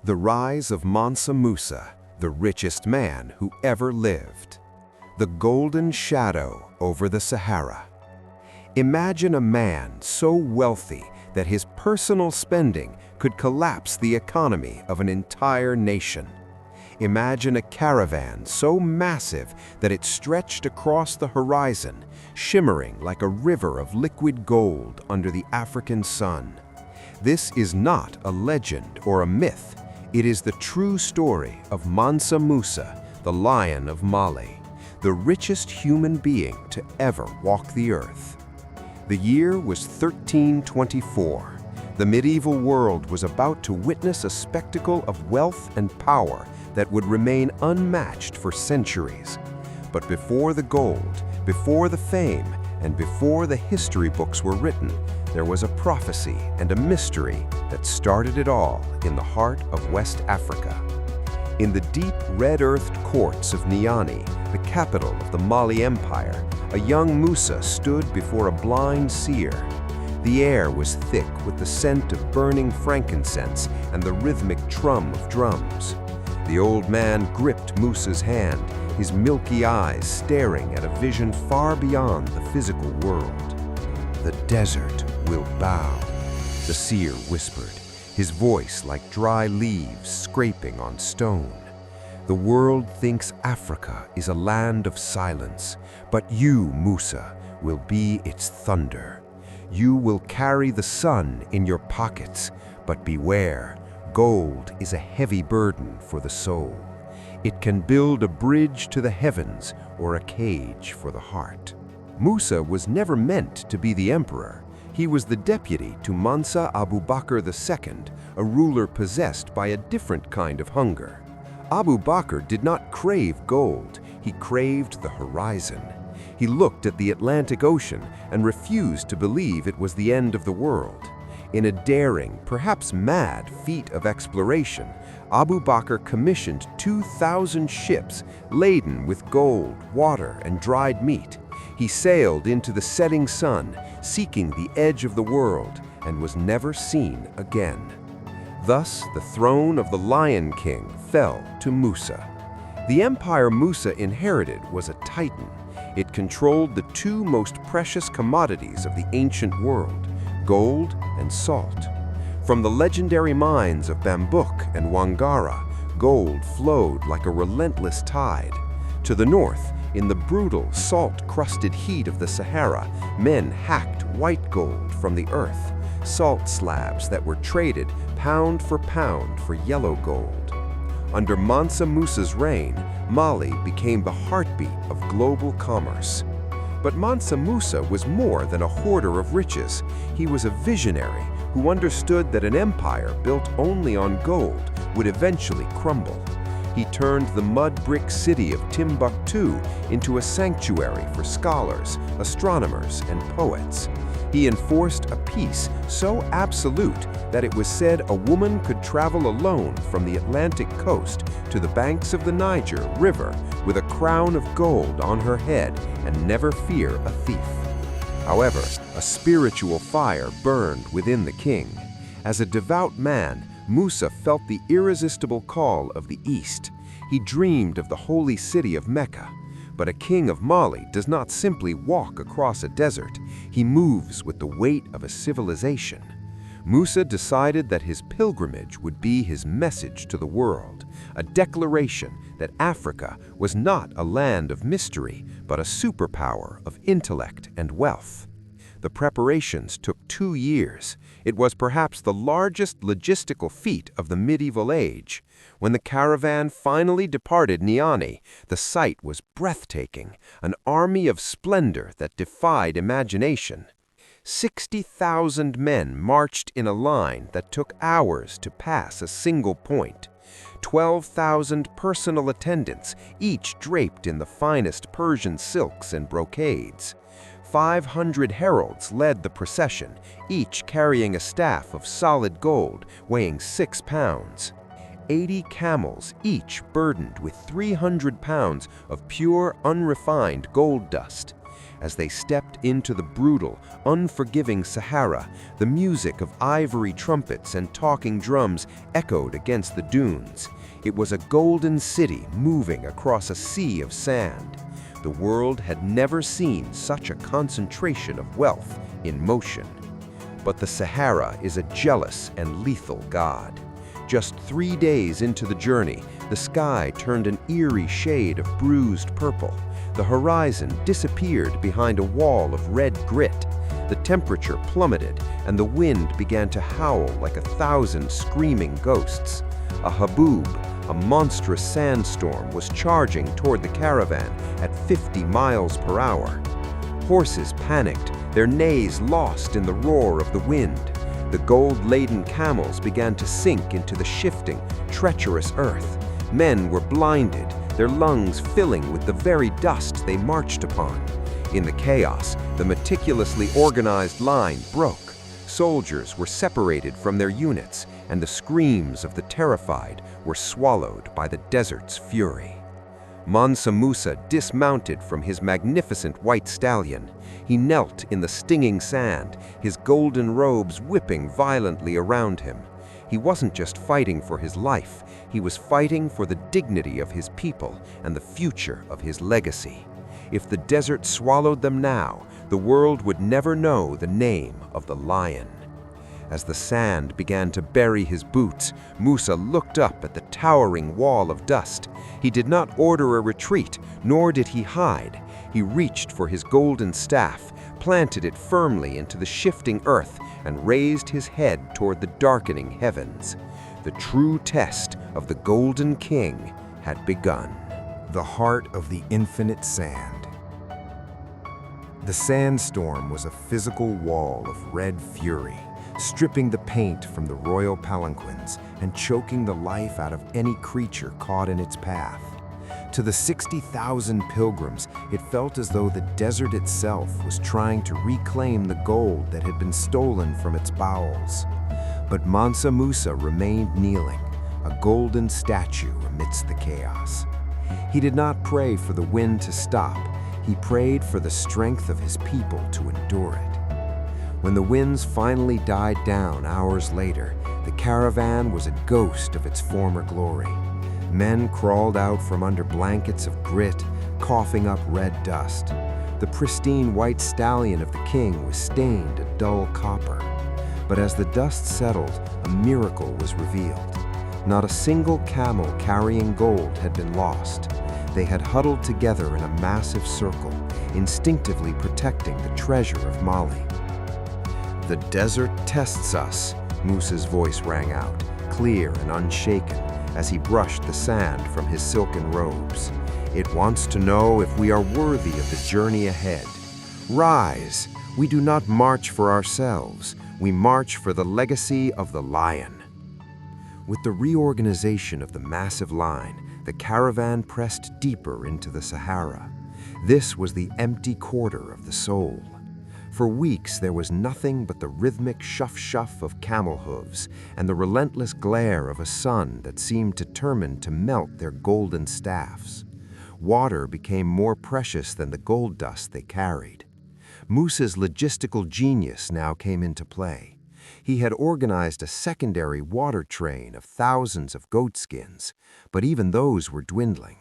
The rise of Mansa Musa, the richest man who ever lived. The golden shadow over the Sahara. Imagine a man so wealthy that his personal spending could collapse the economy of an entire nation. Imagine a caravan so massive that it stretched across the horizon, shimmering like a river of liquid gold under the African sun. This is not a legend or a myth. It is the true story of Mansa Musa, the Lion of Mali, the richest human being to ever walk the earth. The year was 1324. The medieval world was about to witness a spectacle of wealth and power that would remain unmatched for centuries. But before the gold, before the fame, and before the history books were written, there was a prophecy and a mystery that started it all in the heart of West Africa. In the deep red-earthed courts of Niani, the capital of the Mali Empire, a young Musa stood before a blind seer. The air was thick with the scent of burning frankincense and the rhythmic trum of drums. The old man gripped Musa's hand, his milky eyes staring at a vision far beyond the physical world. "The desert will bow," the seer whispered, his voice like dry leaves scraping on stone. "The world thinks Africa is a land of silence, but you, Musa, will be its thunder. You will carry the sun in your pockets, but beware, gold is a heavy burden for the soul. It can build a bridge to the heavens or a cage for the heart." Musa was never meant to be the emperor. He was the deputy to Mansa Abu Bakr II, a ruler possessed by a different kind of hunger. Abu Bakr did not crave gold, he craved the horizon. He looked at the Atlantic Ocean and refused to believe it was the end of the world. In a daring, perhaps mad feat of exploration, Abu Bakr commissioned 2,000 ships laden with gold, water, and dried meat. He sailed into the setting sun, seeking the edge of the world, and was never seen again. Thus, the throne of the Lion King fell to Musa. The empire Musa inherited was a titan. It controlled the two most precious commodities of the ancient world, gold and salt. From the legendary mines of Bambuk and Wangara, gold flowed like a relentless tide. To the north, in the brutal, salt-crusted heat of the Sahara, men hacked white gold from the earth, salt slabs that were traded pound for yellow gold. Under Mansa Musa's reign, Mali became the heartbeat of global commerce. But Mansa Musa was more than a hoarder of riches. He was a visionary who understood that an empire built only on gold would eventually crumble. He turned the mud-brick city of Timbuktu into a sanctuary for scholars, astronomers, and poets. He enforced a peace so absolute that it was said a woman could travel alone from the Atlantic coast to the banks of the Niger River with a crown of gold on her head and never fear a thief. However, a spiritual fire burned within the king. As a devout man, Musa felt the irresistible call of the East. He dreamed of the holy city of Mecca. But a king of Mali does not simply walk across a desert. He moves with the weight of a civilization. Musa decided that his pilgrimage would be his message to the world, a declaration that Africa was not a land of mystery, but a superpower of intellect and wealth. The preparations took 2 years. It was perhaps the largest logistical feat of the medieval age. When the caravan finally departed Niani, the sight was breathtaking, an army of splendor that defied imagination. 60,000 men marched in a line that took hours to pass a single point. 12,000 personal attendants, each draped in the finest Persian silks and brocades. 500 heralds led the procession, each carrying a staff of solid gold weighing 6 pounds. 80 camels, each burdened with 300 pounds of pure, unrefined gold dust. As they stepped into the brutal, unforgiving Sahara, the music of ivory trumpets and talking drums echoed against the dunes. It was a golden city moving across a sea of sand. The world had never seen such a concentration of wealth in motion. But the Sahara is a jealous and lethal god. Just 3 days into the journey, the sky turned an eerie shade of bruised purple. The horizon disappeared behind a wall of red grit. The temperature plummeted, and the wind began to howl like 1,000 screaming ghosts. A haboob, a monstrous sandstorm, was charging toward the caravan at 50 miles per hour. Horses panicked, their neighs lost in the roar of the wind. The gold-laden camels began to sink into the shifting, treacherous earth. Men were blinded, their lungs filling with the very dust they marched upon. In the chaos, the meticulously organized line broke. Soldiers were separated from their units, and the screams of the terrified were swallowed by the desert's fury. Mansa Musa dismounted from his magnificent white stallion. He knelt in the stinging sand, his golden robes whipping violently around him. He wasn't just fighting for his life, he was fighting for the dignity of his people and the future of his legacy. If the desert swallowed them now, the world would never know the name of the lion. As the sand began to bury his boots, Musa looked up at the towering wall of dust. He did not order a retreat, nor did he hide. He reached for his golden staff, planted it firmly into the shifting earth, and raised his head toward the darkening heavens. The true test of the Golden King had begun. The heart of the infinite sand. The sandstorm was a physical wall of red fury, stripping the paint from the royal palanquins and choking the life out of any creature caught in its path. To the 60,000 pilgrims, it felt as though the desert itself was trying to reclaim the gold that had been stolen from its bowels. But Mansa Musa remained kneeling, a golden statue amidst the chaos. He did not pray for the wind to stop. He prayed for the strength of his people to endure it. When the winds finally died down hours later, the caravan was a ghost of its former glory. Men crawled out from under blankets of grit, coughing up red dust. The pristine white stallion of the king was stained a dull copper. But as the dust settled, a miracle was revealed. Not a single camel carrying gold had been lost. They had huddled together in a massive circle, instinctively protecting the treasure of Mali. "The desert tests us," Musa's voice rang out, clear and unshaken, as he brushed the sand from his silken robes. "It wants to know if we are worthy of the journey ahead. Rise! We do not march for ourselves. We march for the legacy of the lion." With the reorganization of the massive line, the caravan pressed deeper into the Sahara. This was the empty quarter of the soul. For weeks there was nothing but the rhythmic shuff-shuff of camel hooves and the relentless glare of a sun that seemed determined to melt their golden staffs. Water became more precious than the gold dust they carried. Musa's logistical genius now came into play. He had organized a secondary water train of thousands of goatskins, but even those were dwindling.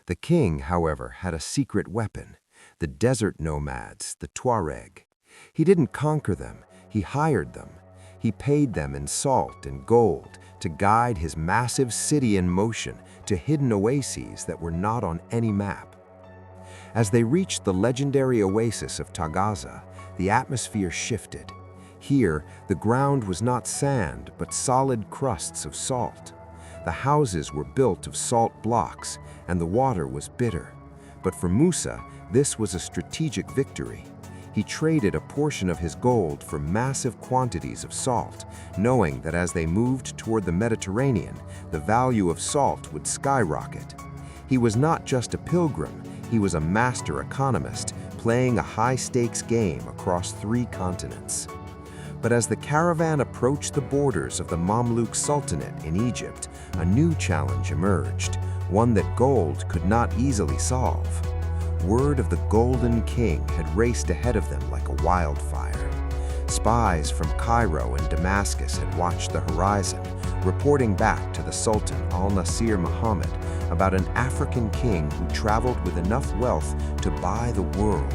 The king, however, had a secret weapon: the desert nomads, the Tuareg. He didn't conquer them, he hired them. He paid them in salt and gold to guide his massive city in motion to hidden oases that were not on any map. As they reached the legendary oasis of Tagaza, the atmosphere shifted. Here, the ground was not sand, but solid crusts of salt. The houses were built of salt blocks, and the water was bitter. But for Musa, this was a strategic victory. He traded a portion of his gold for massive quantities of salt, knowing that as they moved toward the Mediterranean, the value of salt would skyrocket. He was not just a pilgrim, he was a master economist, playing a high-stakes game across 3 continents. But as the caravan approached the borders of the Mamluk Sultanate in Egypt, a new challenge emerged, one that gold could not easily solve. Word of the Golden King had raced ahead of them like a wildfire. Spies from Cairo and Damascus had watched the horizon, reporting back to the Sultan al-Nasir Muhammad about an African king who traveled with enough wealth to buy the world.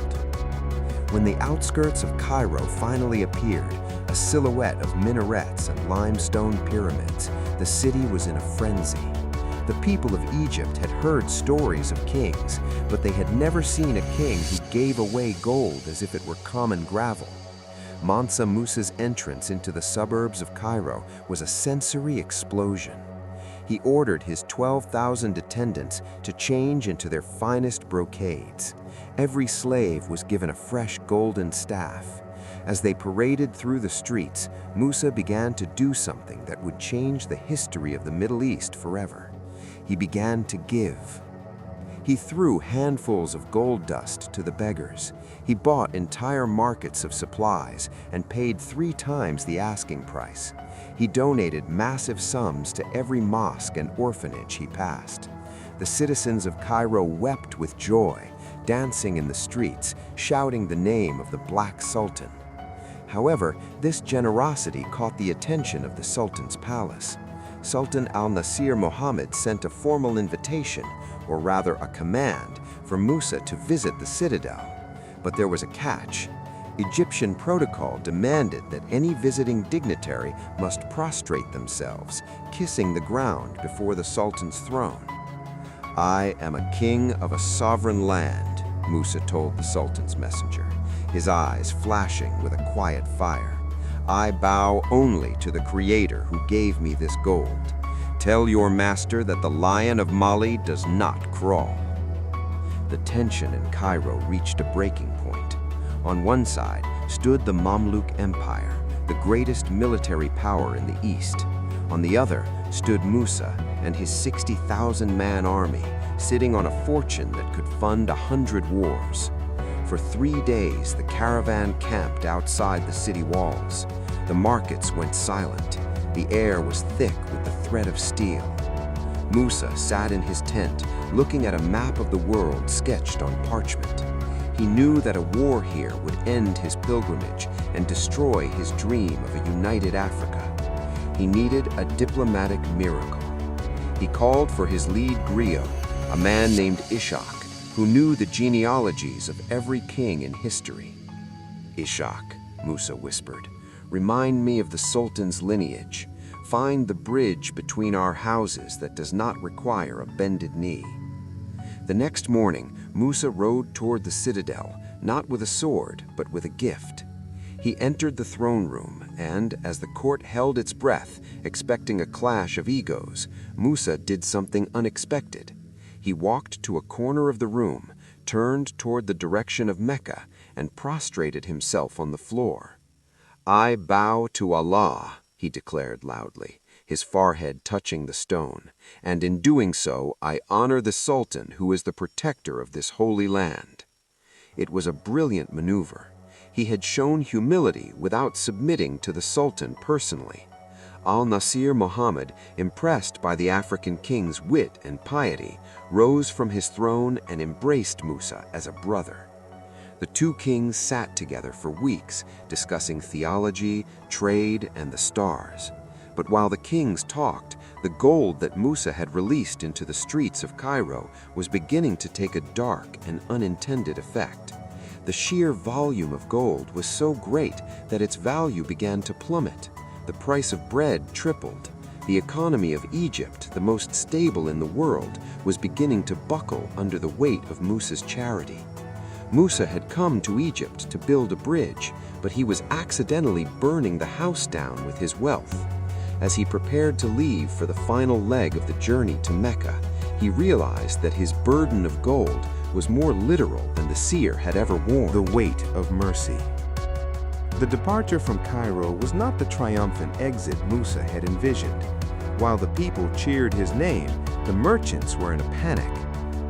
When the outskirts of Cairo finally appeared, a silhouette of minarets and limestone pyramids, the city was in a frenzy. The people of Egypt had heard stories of kings, but they had never seen a king who gave away gold as if it were common gravel. Mansa Musa's entrance into the suburbs of Cairo was a sensory explosion. He ordered his 12,000 attendants to change into their finest brocades. Every slave was given a fresh golden staff. As they paraded through the streets, Musa began to do something that would change the history of the Middle East forever. He began to give. He threw handfuls of gold dust to the beggars. He bought entire markets of supplies and paid 3 times the asking price. He donated massive sums to every mosque and orphanage he passed. The citizens of Cairo wept with joy, dancing in the streets, shouting the name of the Black Sultan. However, this generosity caught the attention of the Sultan's palace. Sultan al-Nasir Muhammad sent a formal invitation, or rather a command, for Musa to visit the citadel. But there was a catch. Egyptian protocol demanded that any visiting dignitary must prostrate themselves, kissing the ground before the Sultan's throne. "I am a king of a sovereign land," Musa told the Sultan's messenger, his eyes flashing with a quiet fire. "I bow only to the Creator who gave me this gold. Tell your master that the Lion of Mali does not crawl." The tension in Cairo reached a breaking point. On one side stood the Mamluk Empire, the greatest military power in the East. On the other stood Musa and his 60,000-man army, sitting on a fortune that could fund 100 wars. For 3 days, the caravan camped outside the city walls. The markets went silent. The air was thick with the threat of steel. Musa sat in his tent, looking at a map of the world sketched on parchment. He knew that a war here would end his pilgrimage and destroy his dream of a united Africa. He needed a diplomatic miracle. He called for his lead griot, a man named Ishak, who knew the genealogies of every king in history. "Ishak," Musa whispered, "remind me of the Sultan's lineage. Find the bridge between our houses that does not require a bended knee." The next morning, Musa rode toward the citadel, not with a sword, but with a gift. He entered the throne room, and as the court held its breath, expecting a clash of egos, Musa did something unexpected. He walked to a corner of the room, turned toward the direction of Mecca, and prostrated himself on the floor. "I bow to Allah," he declared loudly, his forehead touching the stone, "and in doing so I honor the Sultan who is the protector of this holy land." It was a brilliant maneuver. He had shown humility without submitting to the Sultan personally. Al-Nasir Muhammad, impressed by the African king's wit and piety, rose from his throne and embraced Musa as a brother. The 2 kings sat together for weeks, discussing theology, trade, and the stars. But while the kings talked, the gold that Musa had released into the streets of Cairo was beginning to take a dark and unintended effect. The sheer volume of gold was so great that its value began to plummet. The price of bread tripled. The economy of Egypt, the most stable in the world, was beginning to buckle under the weight of Musa's charity. Musa had come to Egypt to build a bridge, but he was accidentally burning the house down with his wealth. As he prepared to leave for the final leg of the journey to Mecca, he realized that his burden of gold was more literal than the seer had ever worn. The weight of mercy. The departure from Cairo was not the triumphant exit Musa had envisioned. While the people cheered his name, the merchants were in a panic.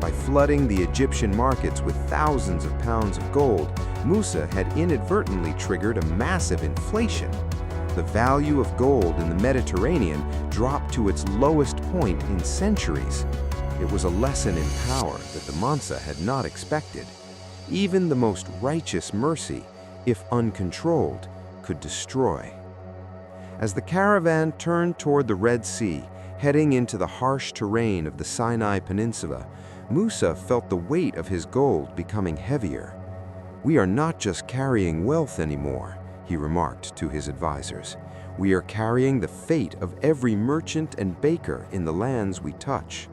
By flooding the Egyptian markets with thousands of pounds of gold, Musa had inadvertently triggered a massive inflation. The value of gold in the Mediterranean dropped to its lowest point in centuries. It was a lesson in power that the Mansa had not expected. Even the most righteous mercy, if uncontrolled, could destroy. As the caravan turned toward the Red Sea, heading into the harsh terrain of the Sinai Peninsula, Musa felt the weight of his gold becoming heavier. "We are not just carrying wealth anymore," he remarked to his advisors. "We are carrying the fate of every merchant and baker in the lands we touch."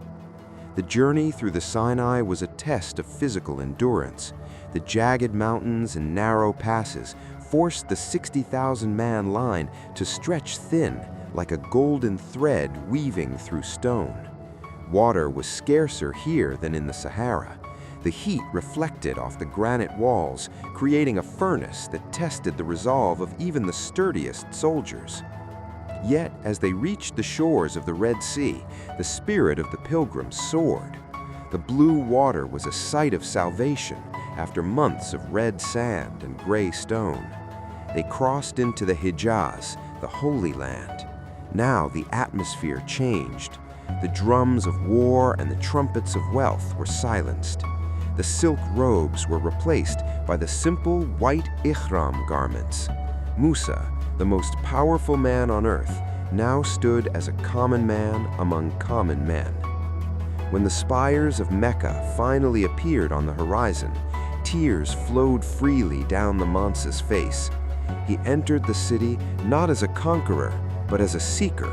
The journey through the Sinai was a test of physical endurance. The jagged mountains and narrow passes forced the 60,000-man line to stretch thin, like a golden thread weaving through stone. Water was scarcer here than in the Sahara. The heat reflected off the granite walls, creating a furnace that tested the resolve of even the sturdiest soldiers. Yet, as they reached the shores of the Red Sea, the spirit of the pilgrims soared. The blue water was a sight of salvation after months of red sand and gray stone. They crossed into the Hijaz, the Holy Land. Now the atmosphere changed. The drums of war and the trumpets of wealth were silenced. The silk robes were replaced by the simple white ihram garments. Musa, the most powerful man on earth, now stood as a common man among common men. When the spires of Mecca finally appeared on the horizon, tears flowed freely down the Mansa's face. He entered the city not as a conqueror, but as a seeker.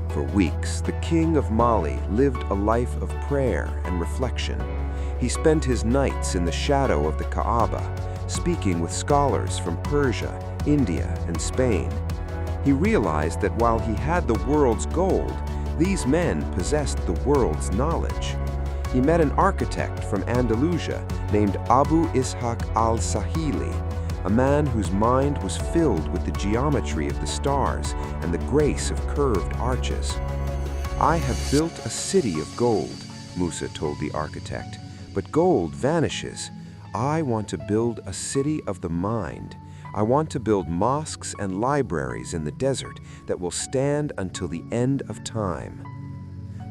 For weeks, the king of Mali lived a life of prayer and reflection. He spent his nights in the shadow of the Kaaba, speaking with scholars from Persia, India, and Spain. He realized that while he had the world's gold, these men possessed the world's knowledge. He met an architect from Andalusia named Abu Ishaq al-Sahili, a man whose mind was filled with the geometry of the stars and the grace of curved arches. "I have built a city of gold," Musa told the architect, "but gold vanishes. I want to build a city of the mind. I want to build mosques and libraries in the desert that will stand until the end of time."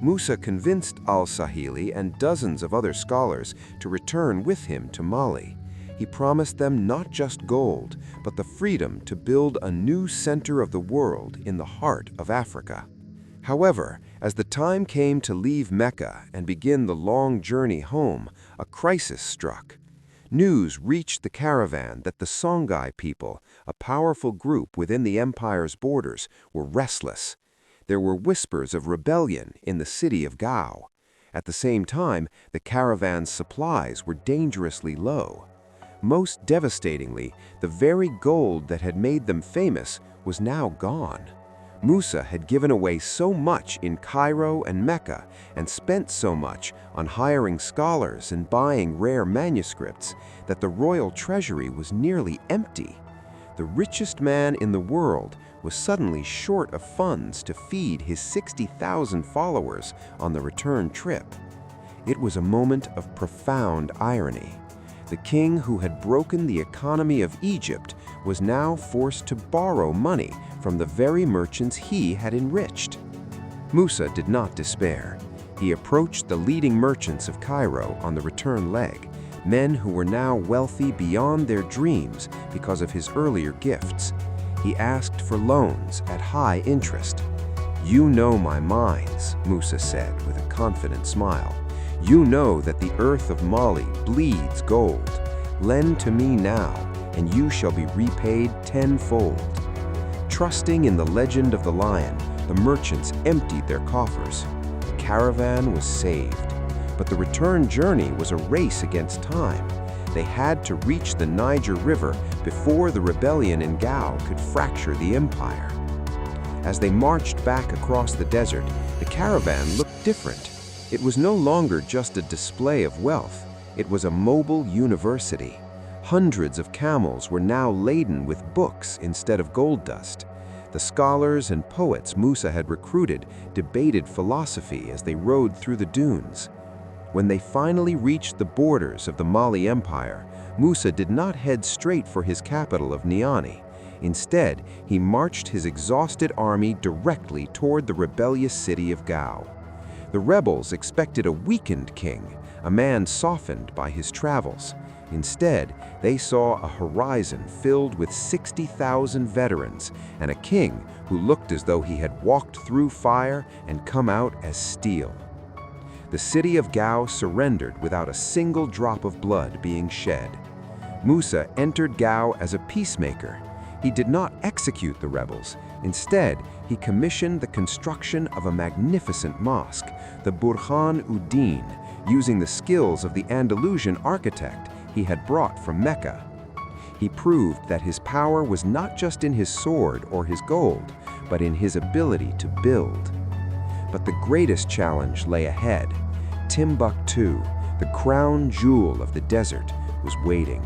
Musa convinced al-Sahili and dozens of other scholars to return with him to Mali. He promised them not just gold, but the freedom to build a new center of the world in the heart of Africa. However, as the time came to leave Mecca and begin the long journey home, a crisis struck. News reached the caravan that the Songhai people, a powerful group within the empire's borders, were restless. There were whispers of rebellion in the city of Gao. At the same time, the caravan's supplies were dangerously low. Most devastatingly, the very gold that had made them famous was now gone. Musa had given away so much in Cairo and Mecca and spent so much on hiring scholars and buying rare manuscripts that the royal treasury was nearly empty. The richest man in the world was suddenly short of funds to feed his 60,000 followers on the return trip. It was a moment of profound irony. The king who had broken the economy of Egypt was now forced to borrow money from the very merchants he had enriched. Musa did not despair. He approached the leading merchants of Cairo on the return leg, men who were now wealthy beyond their dreams because of his earlier gifts. He asked for loans at high interest. "You know my mines," Musa said with a confident smile. "You know that the earth of Mali bleeds gold. Lend to me now, and you shall be repaid tenfold." Trusting in the legend of the lion, the merchants emptied their coffers. The caravan was saved. But the return journey was a race against time. They had to reach the Niger River before the rebellion in Gao could fracture the empire. As they marched back across the desert, the caravan looked different. It was no longer just a display of wealth. It was a mobile university. Hundreds of camels were now laden with books instead of gold dust. The scholars and poets Musa had recruited debated philosophy as they rode through the dunes. When they finally reached the borders of the Mali Empire, Musa did not head straight for his capital of Niani. Instead, he marched his exhausted army directly toward the rebellious city of Gao. The rebels expected a weakened king, a man softened by his travels. Instead, they saw a horizon filled with 60,000 veterans and a king who looked as though he had walked through fire and come out as steel. The city of Gao surrendered without a single drop of blood being shed. Musa entered Gao as a peacemaker. He did not execute the rebels. Instead, he commissioned the construction of a magnificent mosque, the Burhan-ud-Din, using the skills of the Andalusian architect he had brought from Mecca. He proved that his power was not just in his sword or his gold, but in his ability to build. But the greatest challenge lay ahead. Timbuktu, the crown jewel of the desert, was waiting.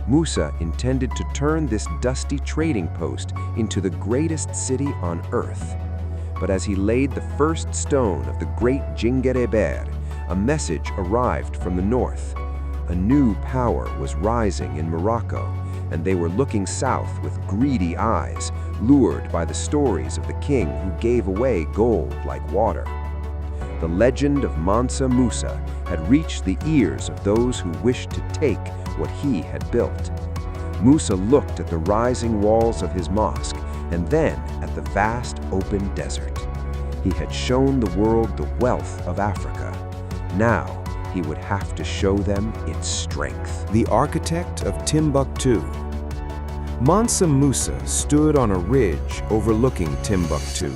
Musa intended to turn this dusty trading post into the greatest city on earth. But as he laid the first stone of the great Djinguereber, a message arrived from the north. A new power was rising in Morocco, and they were looking south with greedy eyes, lured by the stories of the king who gave away gold like water. The legend of Mansa Musa had reached the ears of those who wished to take what he had built. Musa looked at the rising walls of his mosque and then at the vast open desert. He had shown the world the wealth of Africa. Now, he would have to show them its strength. The architect of Timbuktu. Mansa Musa stood on a ridge overlooking Timbuktu.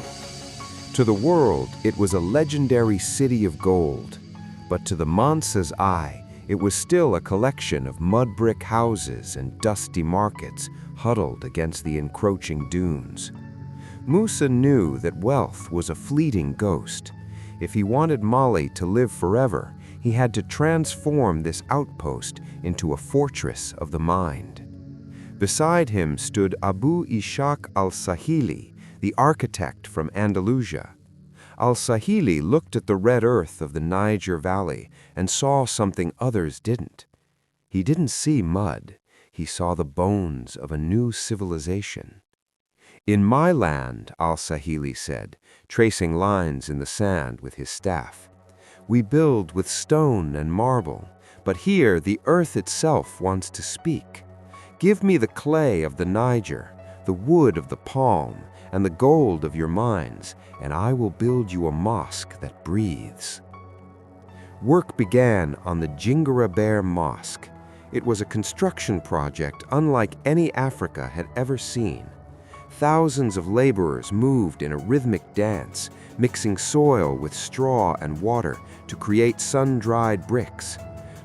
To the world, it was a legendary city of gold, but to the Mansa's eye, it was still a collection of mud brick houses and dusty markets huddled against the encroaching dunes. Musa knew that wealth was a fleeting ghost. If he wanted Mali to live forever, he had to transform this outpost into a fortress of the mind. Beside him stood Abu Ishaq al-Sahili, the architect from Andalusia. Al-Sahili looked at the red earth of the Niger Valley and saw something others didn't. He didn't see mud, he saw the bones of a new civilization. "In my land," al-Sahili said, tracing lines in the sand with his staff, "we build with stone and marble, but here the earth itself wants to speak. Give me the clay of the Niger, the wood of the palm, and the gold of your mines, and I will build you a mosque that breathes." Work began on the Djinguereber Mosque. It was a construction project unlike any Africa had ever seen. Thousands of laborers moved in a rhythmic dance, mixing soil with straw and water to create sun-dried bricks.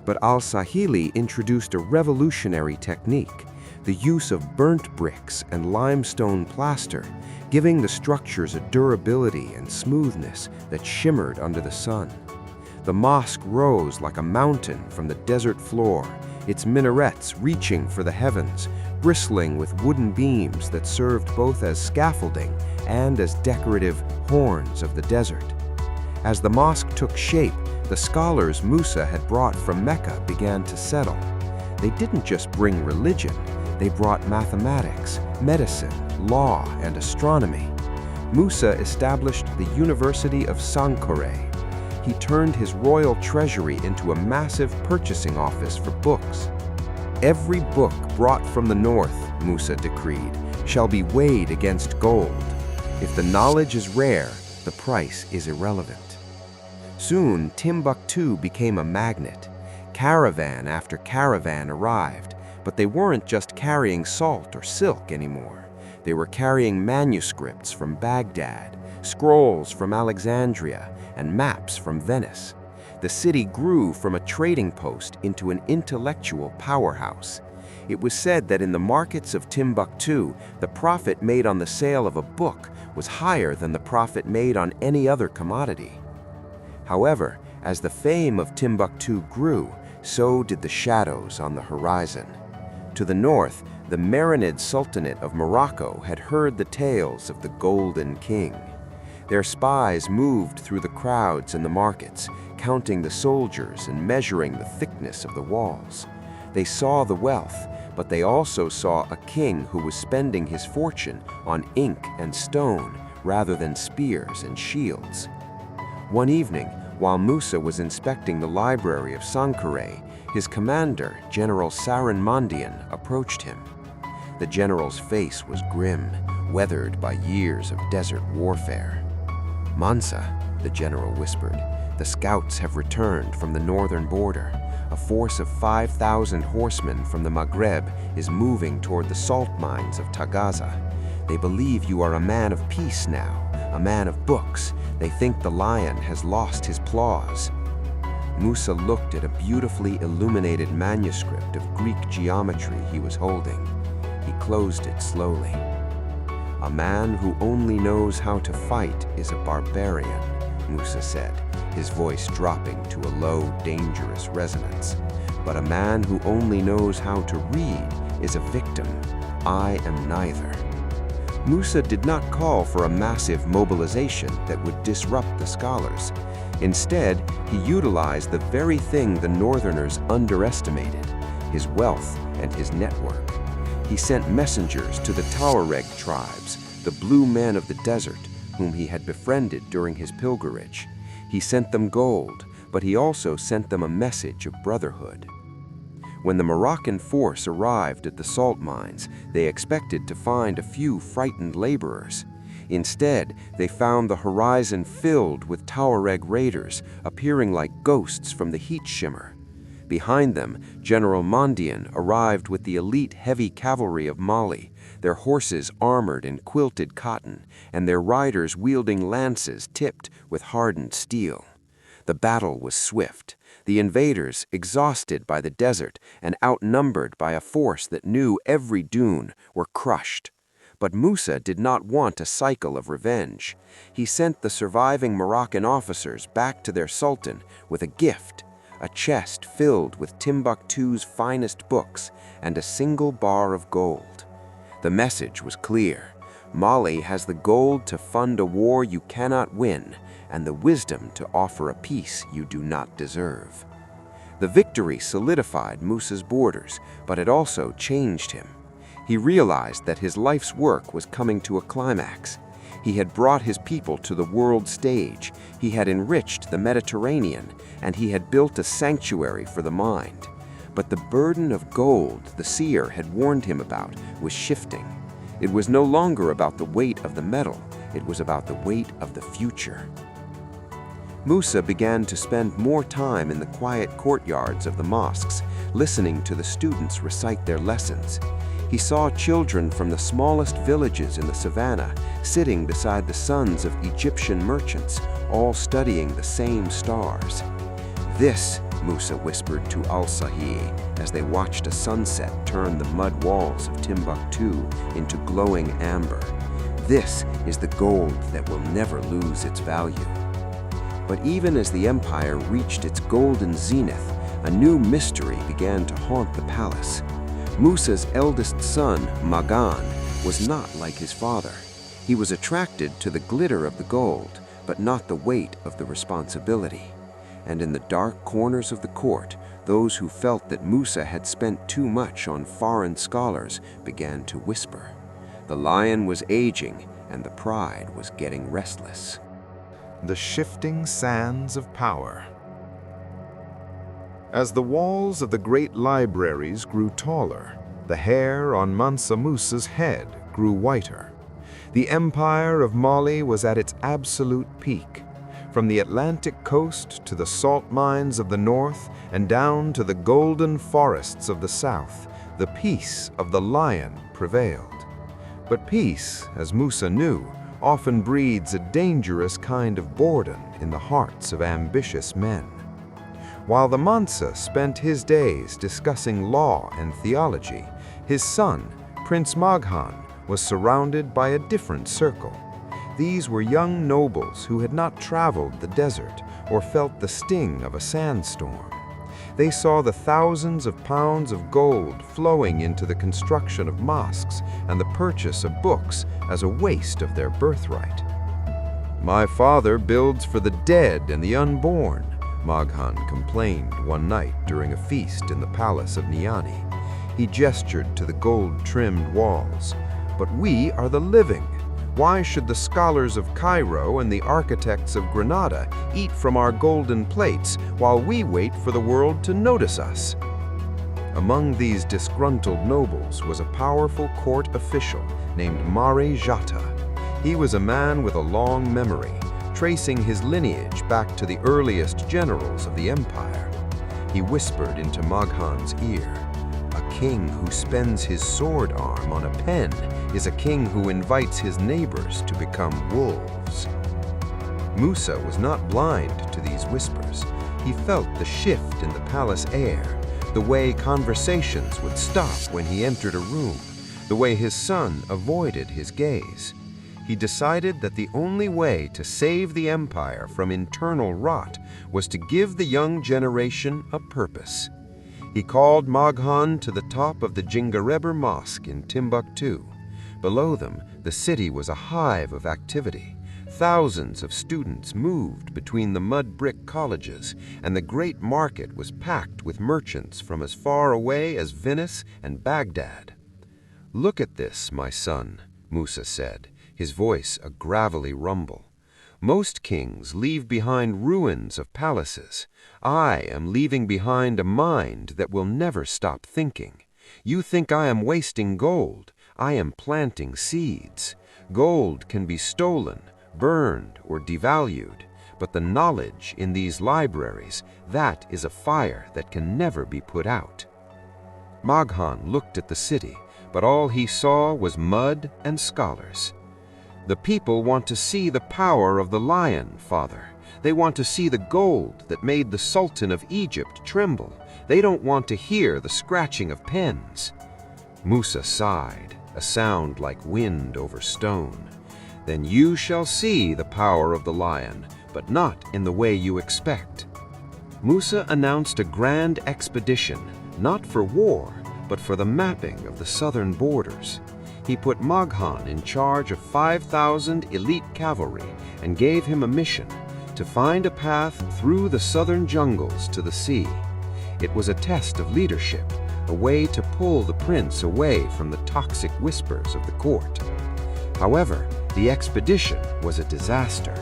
But al-Sahili introduced a revolutionary technique, the use of burnt bricks and limestone plaster, giving the structures a durability and smoothness that shimmered under the sun. The mosque rose like a mountain from the desert floor, its minarets reaching for the heavens, bristling with wooden beams that served both as scaffolding and as decorative horns of the desert. As the mosque took shape, the scholars Musa had brought from Mecca began to settle. They didn't just bring religion, they brought mathematics, medicine, law, and astronomy. Musa established the University of Sankore. He turned his royal treasury into a massive purchasing office for books. "Every book brought from the north," Musa decreed, "shall be weighed against gold. If the knowledge is rare, the price is irrelevant." Soon, Timbuktu became a magnet. Caravan after caravan arrived, but they weren't just carrying salt or silk anymore. They were carrying manuscripts from Baghdad, scrolls from Alexandria, and maps from Venice. The city grew from a trading post into an intellectual powerhouse. It was said that in the markets of Timbuktu, the profit made on the sale of a book was higher than the profit made on any other commodity. However, as the fame of Timbuktu grew, so did the shadows on the horizon. To the north, the Marinid Sultanate of Morocco had heard the tales of the Golden King. Their spies moved through the crowds in the markets, counting the soldiers and measuring the thickness of the walls. They saw the wealth, but they also saw a king who was spending his fortune on ink and stone rather than spears and shields. One evening, while Musa was inspecting the library of Sankore, his commander, General Saran Mandian, approached him. The general's face was grim, weathered by years of desert warfare. "Mansa," the general whispered, "the scouts have returned from the northern border. A force of 5,000 horsemen from the Maghreb is moving toward the salt mines of Tagaza. They believe you are a man of peace now, a man of books. They think the lion has lost his claws." Musa looked at a beautifully illuminated manuscript of Greek geometry he was holding. He closed it slowly. "A man who only knows how to fight is a barbarian," Musa said, his voice dropping to a low, dangerous resonance. "But a man who only knows how to read is a victim. I am neither." Musa did not call for a massive mobilization that would disrupt the scholars. Instead, he utilized the very thing the Northerners underestimated: his wealth and his network. He sent messengers to the Tuareg tribes, the blue men of the desert, whom he had befriended during his pilgrimage. He sent them gold, but he also sent them a message of brotherhood. When the Moroccan force arrived at the salt mines, they expected to find a few frightened laborers. Instead, they found the horizon filled with Tuareg raiders, appearing like ghosts from the heat shimmer. Behind them, General Mandian arrived with the elite heavy cavalry of Mali, their horses armored in quilted cotton, and their riders wielding lances tipped with hardened steel. The battle was swift. The invaders, exhausted by the desert and outnumbered by a force that knew every dune, were crushed. But Musa did not want a cycle of revenge. He sent the surviving Moroccan officers back to their sultan with a gift: a chest filled with Timbuktu's finest books and a single bar of gold. The message was clear: Mali has the gold to fund a war you cannot win, and the wisdom to offer a peace you do not deserve. The victory solidified Musa's borders, but it also changed him. He realized that his life's work was coming to a climax. He had brought his people to the world stage, he had enriched the Mediterranean, and he had built a sanctuary for the mind. But the burden of gold the seer had warned him about was shifting. It was no longer about the weight of the metal, it was about the weight of the future. Musa began to spend more time in the quiet courtyards of the mosques, listening to the students recite their lessons. He saw children from the smallest villages in the savannah sitting beside the sons of Egyptian merchants, all studying the same stars. "This," Musa whispered to Al-Sahi as they watched a sunset turn the mud walls of Timbuktu into glowing amber. "This is the gold that will never lose its value." But even as the empire reached its golden zenith, a new mystery began to haunt the palace. Musa's eldest son, Magan, was not like his father. He was attracted to the glitter of the gold, but not the weight of the responsibility. And in the dark corners of the court, those who felt that Musa had spent too much on foreign scholars began to whisper. The lion was aging, and the pride was getting restless. The shifting sands of power. As the walls of the great libraries grew taller, the hair on Mansa Musa's head grew whiter. The empire of Mali was at its absolute peak. From the Atlantic coast to the salt mines of the north and down to the golden forests of the south, the peace of the lion prevailed. But peace, as Musa knew, often breeds a dangerous kind of boredom in the hearts of ambitious men. While the Mansa spent his days discussing law and theology, his son, Prince Maghan, was surrounded by a different circle. These were young nobles who had not traveled the desert or felt the sting of a sandstorm. They saw the thousands of pounds of gold flowing into the construction of mosques and the purchase of books as a waste of their birthright. "My father builds for the dead and the unborn," Maghan complained one night during a feast in the palace of Niani. He gestured to the gold-trimmed walls. "But we are the living. Why should the scholars of Cairo and the architects of Granada eat from our golden plates while we wait for the world to notice us? Among these disgruntled nobles was a powerful court official named Mari Jata. He was a man with a long memory, tracing his lineage back to the earliest generals of the empire. He whispered into Maghan's ear, "A king who spends his sword arm on a pen is a king who invites his neighbors to become wolves." Musa was not blind to these whispers. He felt the shift in the palace air, the way conversations would stop when he entered a room, the way his son avoided his gaze. He decided that the only way to save the empire from internal rot was to give the young generation a purpose. He called Maghan to the top of the Jingareber Mosque in Timbuktu. Below them, the city was a hive of activity. Thousands of students moved between the mud-brick colleges, and the great market was packed with merchants from as far away as Venice and Baghdad. "Look at this, my son," Musa said, his voice a gravelly rumble. "Most kings leave behind ruins of palaces. I am leaving behind a mind that will never stop thinking. You think I am wasting gold. I am planting seeds. Gold can be stolen, burned, or devalued, but the knowledge in these libraries, that is a fire that can never be put out." Maghan looked at the city, but all he saw was mud and scholars. "The people want to see the power of the lion, father. They want to see the gold that made the Sultan of Egypt tremble. They don't want to hear the scratching of pens." Musa sighed, a sound like wind over stone. "Then you shall see the power of the lion, but not in the way you expect." Musa announced a grand expedition, not for war, but for the mapping of the southern borders. He put Maghan in charge of 5,000 elite cavalry and gave him a mission to find a path through the southern jungles to the sea. It was a test of leadership, a way to pull the prince away from the toxic whispers of the court. However, the expedition was a disaster.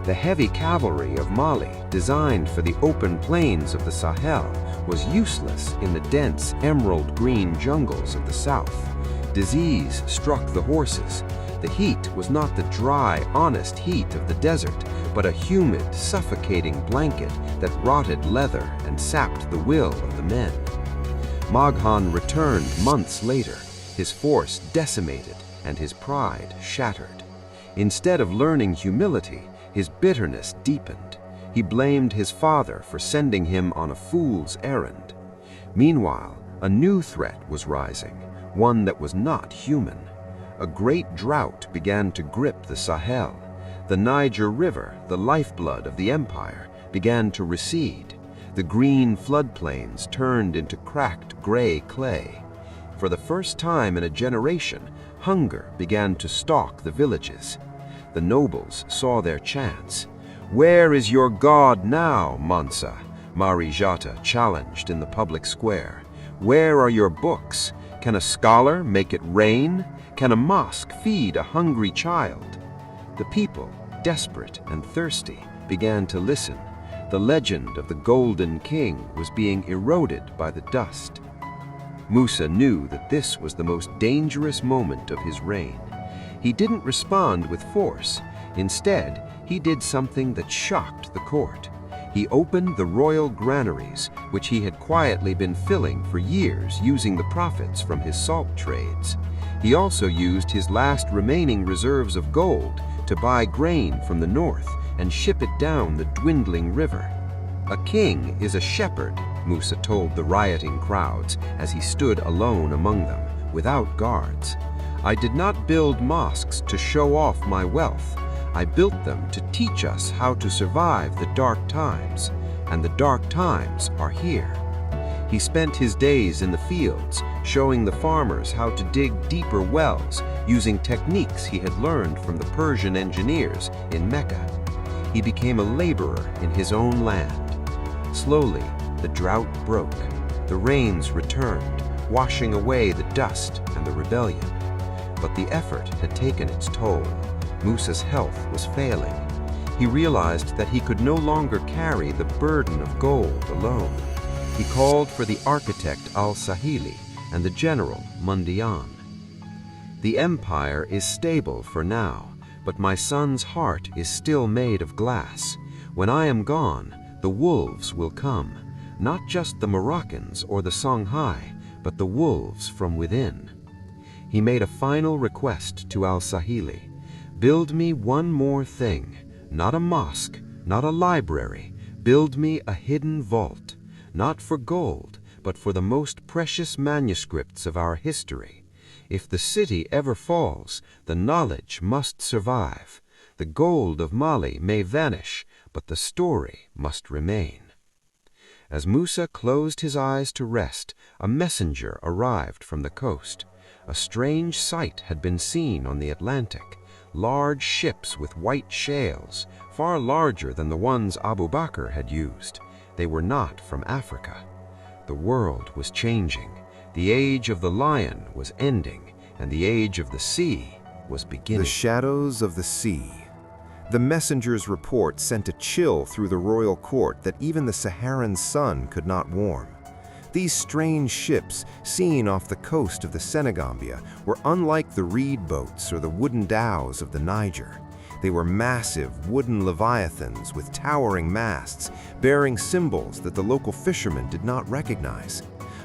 The heavy cavalry of Mali, designed for the open plains of the Sahel, was useless in the dense emerald green jungles of the south. Disease struck the horses. The heat was not the dry, honest heat of the desert, but a humid, suffocating blanket that rotted leather and sapped the will of the men. Maghan returned months later, his force decimated and his pride shattered. Instead of learning humility, his bitterness deepened. He blamed his father for sending him on a fool's errand. Meanwhile, a new threat was rising, one that was not human. A great drought began to grip the Sahel. The Niger River, the lifeblood of the empire, began to recede. The green floodplains turned into cracked gray clay. For the first time in a generation, hunger began to stalk the villages. The nobles saw their chance. "Where is your god now, Mansa?" Mari Jata challenged in the public square. "Where are your books? Can a scholar make it rain? Can a mosque feed a hungry child?" The people, desperate and thirsty, began to listen. The legend of the Golden King was being eroded by the dust. Musa knew that this was the most dangerous moment of his reign. He didn't respond with force. Instead, he did something that shocked the court. He opened the royal granaries, which he had quietly been filling for years using the profits from his salt trades. He also used his last remaining reserves of gold to buy grain from the north and ship it down the dwindling river. "A king is a shepherd," Musa told the rioting crowds as he stood alone among them, without guards. "I did not build mosques to show off my wealth. I built them to teach us how to survive the dark times, and the dark times are here." He spent his days in the fields, showing the farmers how to dig deeper wells using techniques he had learned from the Persian engineers in Mecca. He became a laborer in his own land. Slowly, the drought broke. The rains returned, washing away the dust and the rebellion. But the effort had taken its toll. Musa's health was failing. He realized that he could no longer carry the burden of gold alone. He called for the architect al-Sahili and the general Mundian. "The empire is stable for now, but my son's heart is still made of glass. When I am gone, the wolves will come, not just the Moroccans or the Songhai, but the wolves from within." He made a final request to al-Sahili: "Build me one more thing, not a mosque, not a library. Build me a hidden vault, not for gold, but for the most precious manuscripts of our history. If the city ever falls, the knowledge must survive. The gold of Mali may vanish, but the story must remain." As Musa closed his eyes to rest, a messenger arrived from the coast. A strange sight had been seen on the Atlantic: large ships with white sails, far larger than the ones Abu Bakr had used. They were not from Africa. The world was changing. The age of the lion was ending, and the age of the sea was beginning. The shadows of the sea. The messenger's report sent a chill through the royal court that even the Saharan sun could not warm. These strange ships, seen off the coast of the Senegambia, were unlike the reed boats or the wooden dhows of the Niger. They were massive wooden leviathans with towering masts, bearing symbols that the local fishermen did not recognize.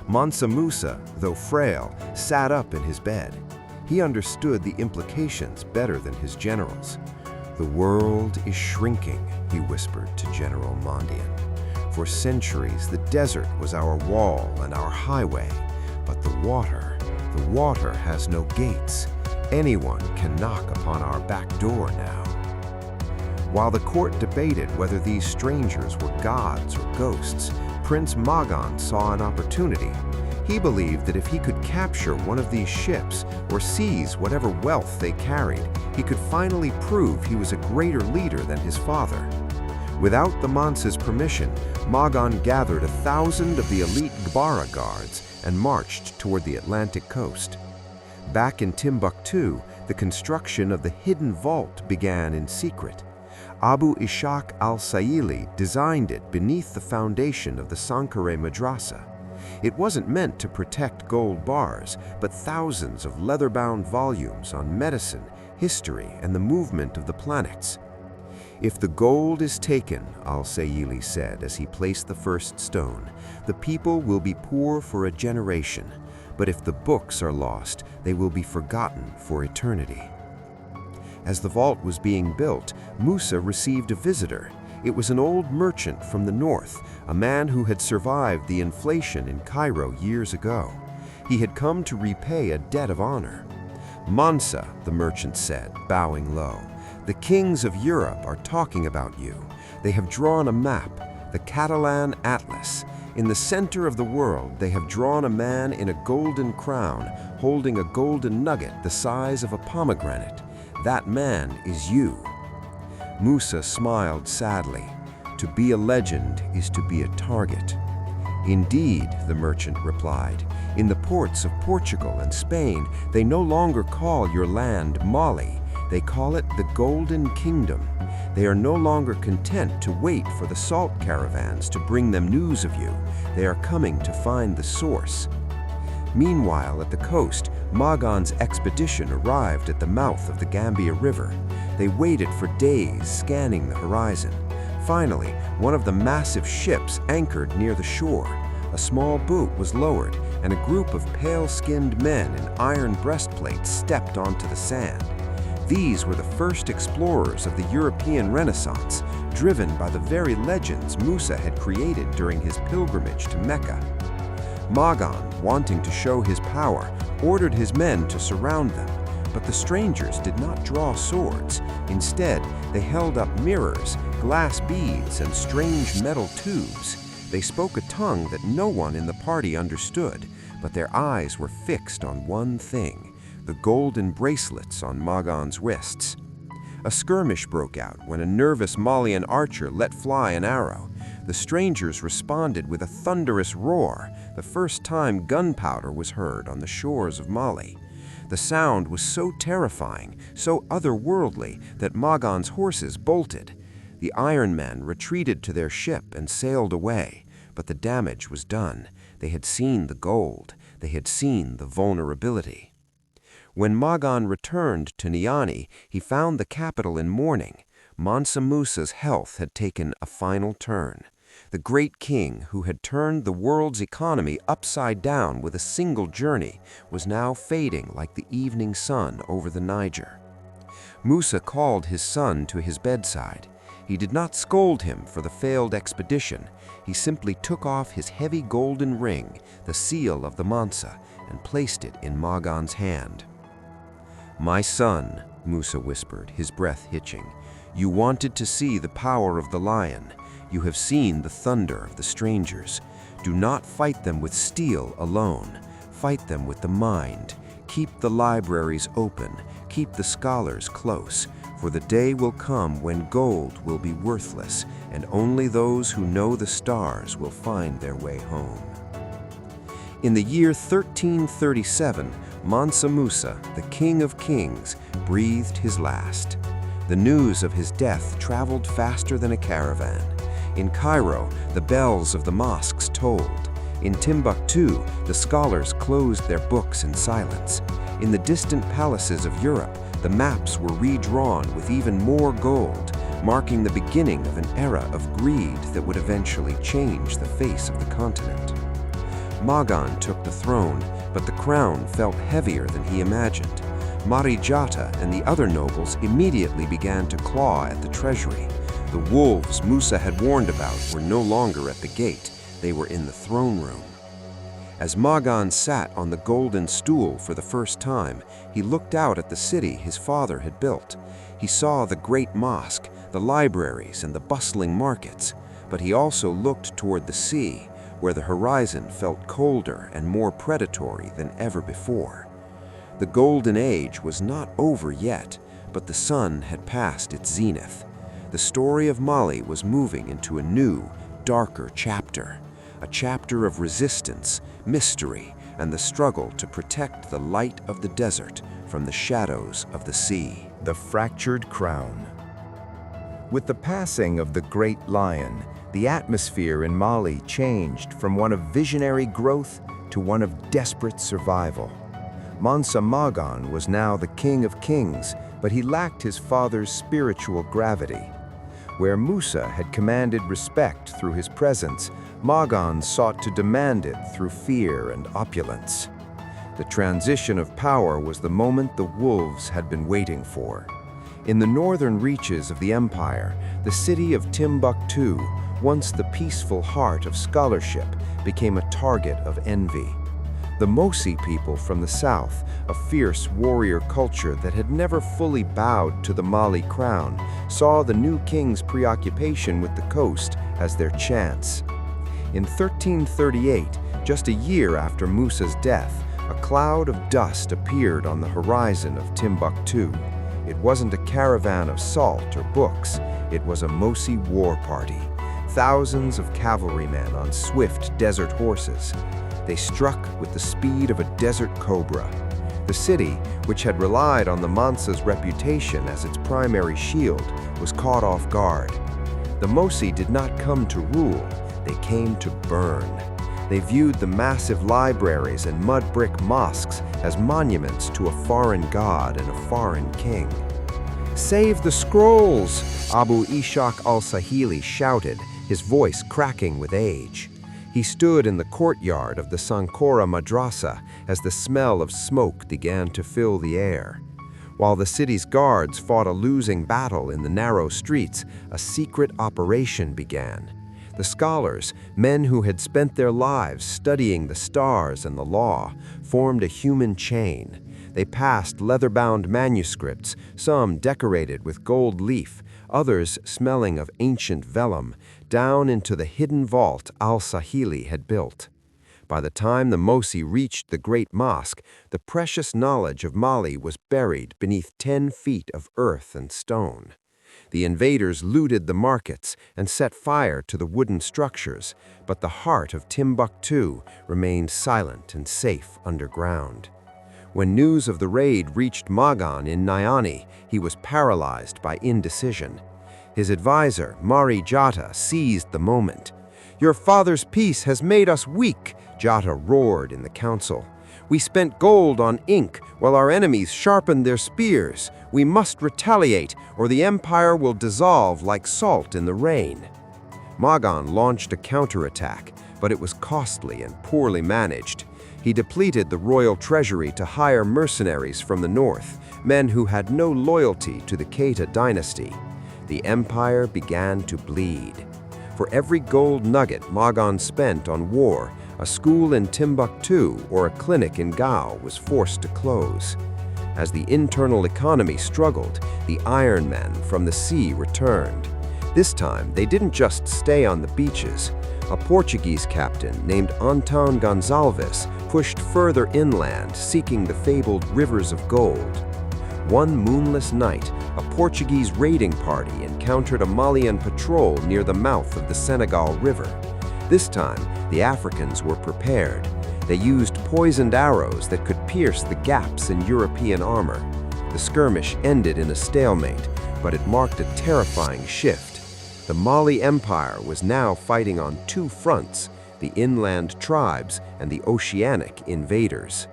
Mansa Musa, though frail, sat up in his bed. He understood the implications better than his generals. "The world is shrinking," he whispered to General Mondian. "For centuries, the desert was our wall and our highway, but the water has no gates. Anyone can knock upon our back door now." While the court debated whether these strangers were gods or ghosts, Prince Magan saw an opportunity. He believed that if he could capture one of these ships or seize whatever wealth they carried, he could finally prove he was a greater leader than his father. Without the Mansa's permission, Magan gathered 1,000 of the elite Gbara guards and marched toward the Atlantic coast. Back in Timbuktu, the construction of the hidden vault began in secret. Abu Ishaq al-Saili designed it beneath the foundation of the Sankara Madrasa. It wasn't meant to protect gold bars, but thousands of leather-bound volumes on medicine, history, and the movement of the planets. "If the gold is taken," al-Saili said as he placed the first stone, "the people will be poor for a generation. But if the books are lost, they will be forgotten for eternity." As the vault was being built, Musa received a visitor. It was an old merchant from the north, a man who had survived the inflation in Cairo years ago. He had come to repay a debt of honor. "Mansa," the merchant said, bowing low, "the kings of Europe are talking about you. They have drawn a map, the Catalan Atlas. In the center of the world, they have drawn a man in a golden crown, holding a golden nugget the size of a pomegranate. That man is you." Musa smiled sadly. "To be a legend is to be a target." "Indeed," the merchant replied. "In the ports of Portugal and Spain, they no longer call your land Mali. They call it the Golden Kingdom. They are no longer content to wait for the salt caravans to bring them news of you. They are coming to find the source." Meanwhile, at the coast, Magan's expedition arrived at the mouth of the Gambia River. They waited for days, scanning the horizon. Finally, one of the massive ships anchored near the shore. A small boat was lowered, and a group of pale-skinned men in iron breastplates stepped onto the sand. These were the first explorers of the European Renaissance, driven by the very legends Musa had created during his pilgrimage to Mecca. Magan, wanting to show his power, ordered his men to surround them, but the strangers did not draw swords. Instead, they held up mirrors, glass beads, and strange metal tubes. They spoke a tongue that no one in the party understood, but their eyes were fixed on one thing: the golden bracelets on Magan's wrists. A skirmish broke out when a nervous Malian archer let fly an arrow. The strangers responded with a thunderous roar, the first time gunpowder was heard on the shores of Mali. The sound was so terrifying, so otherworldly, that Magan's horses bolted. The Iron Men retreated to their ship and sailed away, but the damage was done. They had seen the gold. They had seen the vulnerability. When Magan returned to Niani, he found the capital in mourning. Mansa Musa's health had taken a final turn. The great king, who had turned the world's economy upside down with a single journey, was now fading like the evening sun over the Niger. Musa called his son to his bedside. He did not scold him for the failed expedition. He simply took off his heavy golden ring, the seal of the Mansa, and placed it in Magan's hand. "My son," Musa whispered, his breath hitching, "you wanted to see the power of the lion. You have seen the thunder of the strangers. Do not fight them with steel alone. Fight them with the mind. Keep the libraries open. Keep the scholars close. For the day will come when gold will be worthless, and only those who know the stars will find their way home." In the year 1337, Mansa Musa, the King of Kings, breathed his last. The news of his death traveled faster than a caravan. In Cairo, the bells of the mosques tolled. In Timbuktu, the scholars closed their books in silence. In the distant palaces of Europe, the maps were redrawn with even more gold, marking the beginning of an era of greed that would eventually change the face of the continent. Magan took the throne, but the crown felt heavier than he imagined. Marijata and the other nobles immediately began to claw at the treasury. The wolves Musa had warned about were no longer at the gate. They were in the throne room. As Magan sat on the golden stool for the first time, he looked out at the city his father had built. He saw the great mosque, the libraries, and the bustling markets, but he also looked toward the sea, where the horizon felt colder and more predatory than ever before. The golden age was not over yet, but the sun had passed its zenith. The story of Mali was moving into a new, darker chapter, a chapter of resistance, mystery, and the struggle to protect the light of the desert from the shadows of the sea. The fractured crown. With the passing of the great lion, the atmosphere in Mali changed from one of visionary growth to one of desperate survival. Mansa Magan was now the king of kings, but he lacked his father's spiritual gravity. Where Musa had commanded respect through his presence, Magan sought to demand it through fear and opulence. The transition of power was the moment the wolves had been waiting for. In the northern reaches of the empire, the city of Timbuktu, once the peaceful heart of scholarship, became a target of envy. The Mosi people from the south, a fierce warrior culture that had never fully bowed to the Mali crown, saw the new king's preoccupation with the coast as their chance. In 1338, just a year after Musa's death, a cloud of dust appeared on the horizon of Timbuktu. It wasn't a caravan of salt or books, it was a Mosi war party. Thousands of cavalrymen on swift desert horses. They struck with the speed of a desert cobra. The city, which had relied on the Mansa's reputation as its primary shield, was caught off guard. The Mosi did not come to rule, they came to burn. They viewed the massive libraries and mud brick mosques as monuments to a foreign god and a foreign king. "Save the scrolls!" Abu Ishaq al-Sahili shouted, his voice cracking with age. He stood in the courtyard of the Sankora Madrasa as the smell of smoke began to fill the air. While the city's guards fought a losing battle in the narrow streets, a secret operation began. The scholars, men who had spent their lives studying the stars and the law, formed a human chain. They passed leather-bound manuscripts, some decorated with gold leaf, others smelling of ancient vellum, down into the hidden vault al-Sahili had built. By the time the Mosi reached the great mosque, the precious knowledge of Mali was buried beneath 10 feet of earth and stone. The invaders looted the markets and set fire to the wooden structures, but the heart of Timbuktu remained silent and safe underground. When news of the raid reached Magan in Nyani, he was paralyzed by indecision. His advisor, Mari Jata, seized the moment. "Your father's peace has made us weak," Jata roared in the council. "We spent gold on ink while our enemies sharpened their spears. We must retaliate, or the empire will dissolve like salt in the rain." Magan launched a counterattack, but it was costly and poorly managed. He depleted the royal treasury to hire mercenaries from the north, men who had no loyalty to the Keita dynasty. The empire began to bleed. For every gold nugget Magan spent on war, a school in Timbuktu or a clinic in Gao was forced to close. As the internal economy struggled, the Iron Men from the sea returned. This time, they didn't just stay on the beaches. A Portuguese captain named Antão Gonçalves pushed further inland, seeking the fabled rivers of gold. One moonless night, a Portuguese raiding party encountered a Malian patrol near the mouth of the Senegal River. This time, the Africans were prepared. They used poisoned arrows that could pierce the gaps in European armor. The skirmish ended in a stalemate, but it marked a terrifying shift. The Mali Empire was now fighting on two fronts, the inland tribes and the oceanic invaders.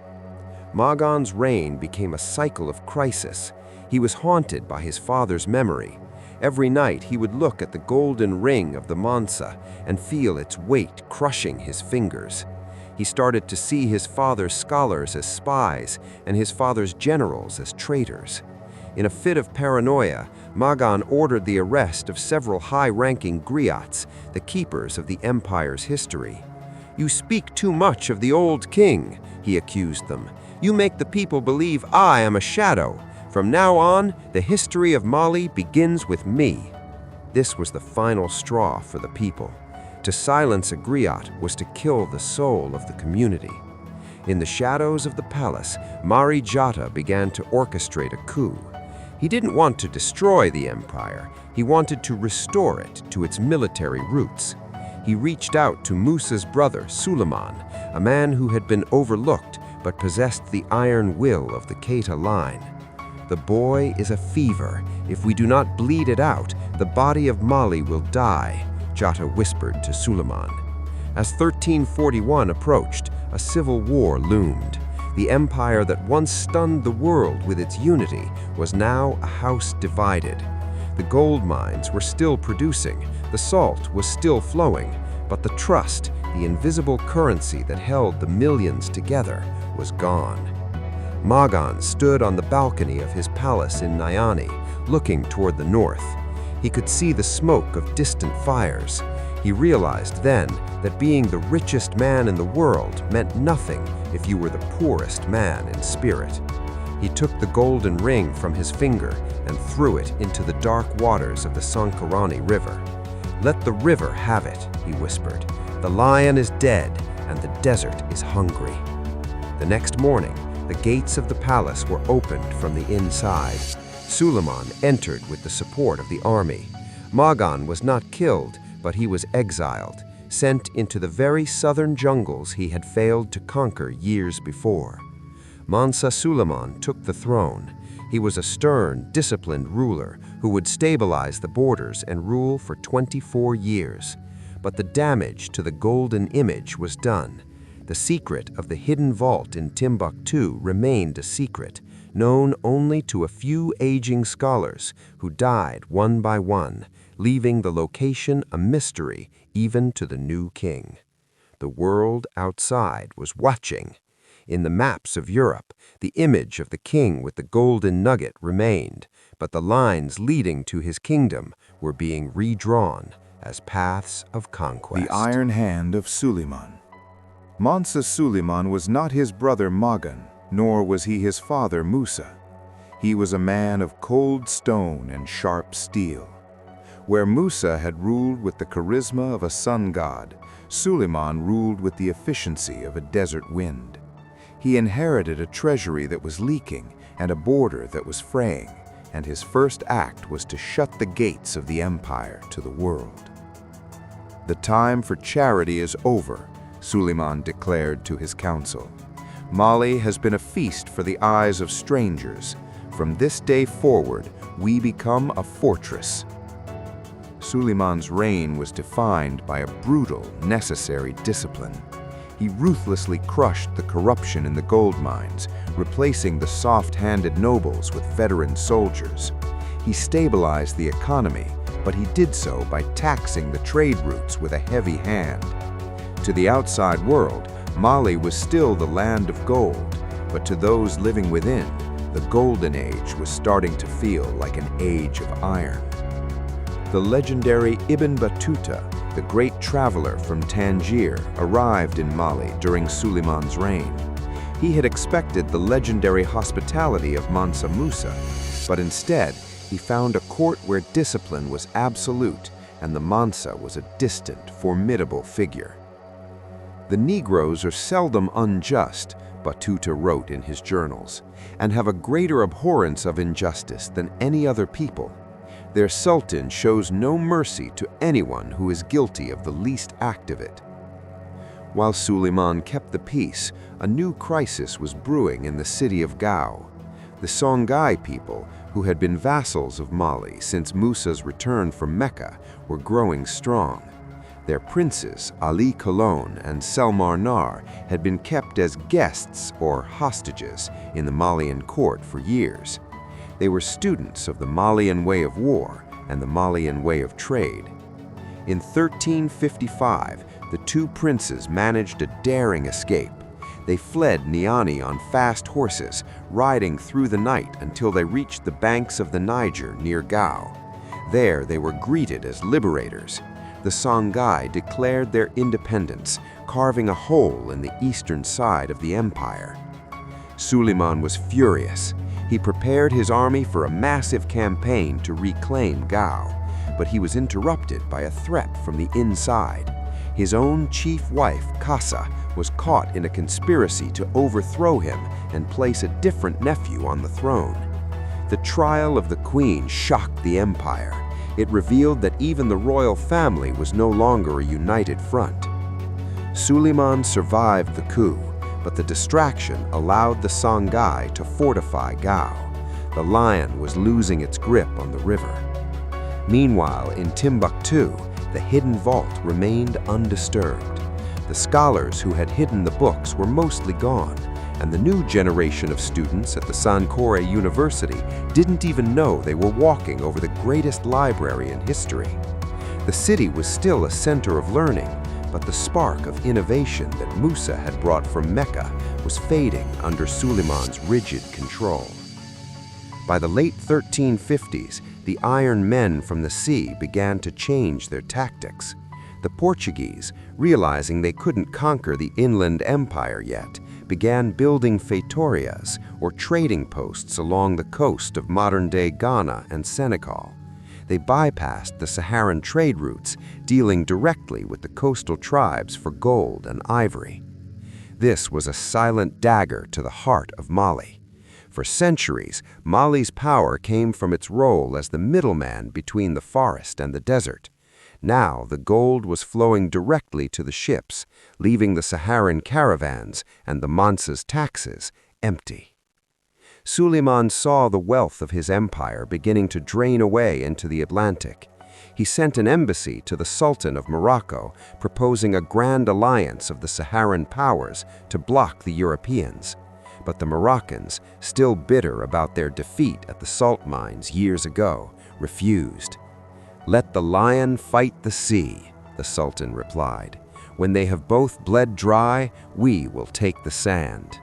Magan's reign became a cycle of crisis. He was haunted by his father's memory. Every night he would look at the golden ring of the Mansa and feel its weight crushing his fingers. He started to see his father's scholars as spies and his father's generals as traitors. In a fit of paranoia, Magan ordered the arrest of several high-ranking griots, the keepers of the empire's history. "You speak too much of the old king," he accused them. "You make the people believe I am a shadow. From now on, the history of Mali begins with me." This was the final straw for the people. To silence a griot was to kill the soul of the community. In the shadows of the palace, Mari Jata began to orchestrate a coup. He didn't want to destroy the empire. He wanted to restore it to its military roots. He reached out to Musa's brother, Suleiman, a man who had been overlooked but possessed the iron will of the Keita line. "The boy is a fever. If we do not bleed it out, the body of Mali will die," Jata whispered to Suleiman. As 1341 approached, a civil war loomed. The empire that once stunned the world with its unity was now a house divided. The gold mines were still producing, the salt was still flowing, but the trust, the invisible currency that held the millions together, was gone. Magan stood on the balcony of his palace in Nyani, looking toward the north. He could see the smoke of distant fires. He realized then that being the richest man in the world meant nothing if you were the poorest man in spirit. He took the golden ring from his finger and threw it into the dark waters of the Sankarani River. "Let the river have it," he whispered. "The lion is dead and the desert is hungry." The next morning, the gates of the palace were opened from the inside. Suleiman entered with the support of the army. Magan was not killed, but he was exiled, sent into the very southern jungles he had failed to conquer years before. Mansa Suleiman took the throne. He was a stern, disciplined ruler who would stabilize the borders and rule for 24 years. But the damage to the golden image was done. The secret of the hidden vault in Timbuktu remained a secret, known only to a few aging scholars who died one by one, leaving the location a mystery even to the new king. The world outside was watching. In the maps of Europe, the image of the king with the golden nugget remained, but the lines leading to his kingdom were being redrawn as paths of conquest. The iron hand of Suleiman. Mansa Suleiman was not his brother Magan, nor was he his father Musa. He was a man of cold stone and sharp steel. Where Musa had ruled with the charisma of a sun god, Suleiman ruled with the efficiency of a desert wind. He inherited a treasury that was leaking and a border that was fraying, and his first act was to shut the gates of the empire to the world. "The time for charity is over," Suleiman declared to his council. Mali has been a feast for the eyes of strangers. From this day forward, we become a fortress. Suleiman's reign was defined by a brutal, necessary discipline. He ruthlessly crushed the corruption in the gold mines, replacing the soft-handed nobles with veteran soldiers. He stabilized the economy, but he did so by taxing the trade routes with a heavy hand. To the outside world, Mali was still the land of gold, but to those living within, the Golden Age was starting to feel like an age of iron. The legendary Ibn Battuta, the great traveler from Tangier, arrived in Mali during Suleiman's reign. He had expected the legendary hospitality of Mansa Musa, but instead, he found a court where discipline was absolute and the Mansa was a distant, formidable figure. The Negroes are seldom unjust, Battuta wrote in his journals, and have a greater abhorrence of injustice than any other people. Their sultan shows no mercy to anyone who is guilty of the least act of it. While Suleiman kept the peace, a new crisis was brewing in the city of Gao. The Songhai people, who had been vassals of Mali since Musa's return from Mecca, were growing strong. Their princes, Ali Colon and Selmar Nar, had been kept as guests or hostages in the Malian court for years. They were students of the Malian way of war and the Malian way of trade. In 1355, the two princes managed a daring escape. They fled Niani on fast horses, riding through the night until they reached the banks of the Niger near Gao. There they were greeted as liberators. The Songhai declared their independence, carving a hole in the eastern side of the empire. Suleiman was furious. He prepared his army for a massive campaign to reclaim Gao, but he was interrupted by a threat from the inside. His own chief wife, Kassa, was caught in a conspiracy to overthrow him and place a different nephew on the throne. The trial of the queen shocked the empire. It revealed that even the royal family was no longer a united front. Suleiman survived the coup, but the distraction allowed the Songhai to fortify Gao. The lion was losing its grip on the river. Meanwhile, in Timbuktu, the hidden vault remained undisturbed. The scholars who had hidden the books were mostly gone, and the new generation of students at the Sankore University didn't even know they were walking over the greatest library in history. The city was still a center of learning, but the spark of innovation that Musa had brought from Mecca was fading under Suleiman's rigid control. By the late 1350s, the iron men from the sea began to change their tactics. The Portuguese, realizing they couldn't conquer the inland empire yet, began building feitorias, or trading posts along the coast of modern-day Ghana and Senegal. They bypassed the Saharan trade routes, dealing directly with the coastal tribes for gold and ivory. This was a silent dagger to the heart of Mali. For centuries, Mali's power came from its role as the middleman between the forest and the desert. Now the gold was flowing directly to the ships, leaving the Saharan caravans and the Mansa's taxes empty. Suleiman saw the wealth of his empire beginning to drain away into the Atlantic. He sent an embassy to the Sultan of Morocco, proposing a grand alliance of the Saharan powers to block the Europeans. But the Moroccans, still bitter about their defeat at the salt mines years ago, refused. "Let the lion fight the sea," the Sultan replied. "When they have both bled dry, we will take the sand."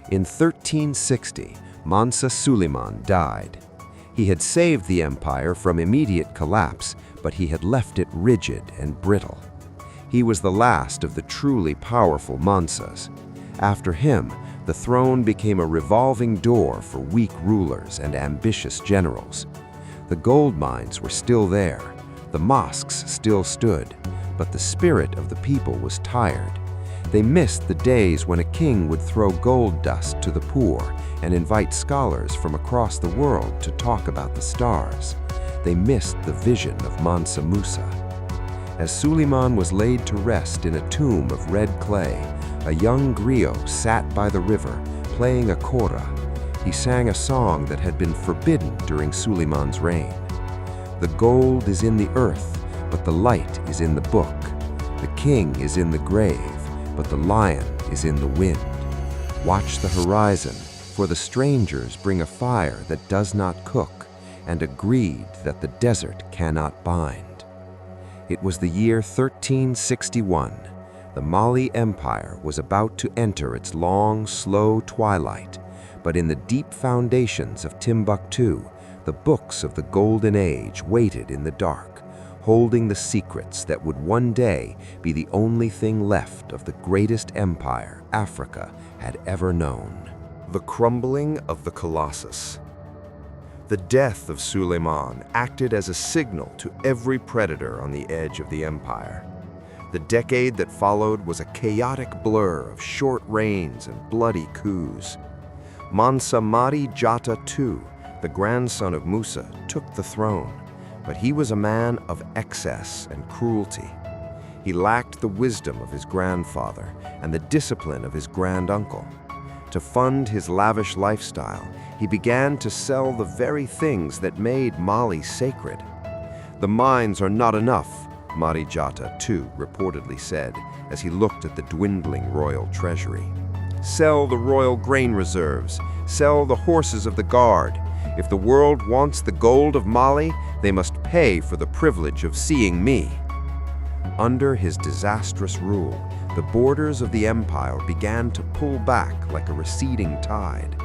In 1360, Mansa Suleiman died. He had saved the empire from immediate collapse, but he had left it rigid and brittle. He was the last of the truly powerful Mansas. After him, the throne became a revolving door for weak rulers and ambitious generals. The gold mines were still there, the mosques still stood, but the spirit of the people was tired. They missed the days when a king would throw gold dust to the poor and invite scholars from across the world to talk about the stars. They missed the vision of Mansa Musa. As Suleiman was laid to rest in a tomb of red clay, a young griot sat by the river, playing a kora. He sang a song that had been forbidden during Suleiman's reign. The gold is in the earth, but the light is in the book. The king is in the grave, but the lion is in the wind. Watch the horizon, for the strangers bring a fire that does not cook, and a greed that the desert cannot bind. It was the year 1361. The Mali Empire was about to enter its long, slow twilight, but in the deep foundations of Timbuktu, the books of the Golden Age waited in the dark, holding the secrets that would one day be the only thing left of the greatest empire Africa had ever known. The crumbling of the Colossus. The death of Suleiman acted as a signal to every predator on the edge of the empire. The decade that followed was a chaotic blur of short reigns and bloody coups. Mansa Musa II, the grandson of Musa, took the throne, but he was a man of excess and cruelty. He lacked the wisdom of his grandfather and the discipline of his granduncle. To fund his lavish lifestyle, he began to sell the very things that made Mali sacred. "The mines are not enough," Musa II reportedly said as he looked at the dwindling royal treasury. "Sell the royal grain reserves, sell the horses of the guard. If the world wants the gold of Mali, they must pay for the privilege of seeing me." Under his disastrous rule, the borders of the empire began to pull back like a receding tide.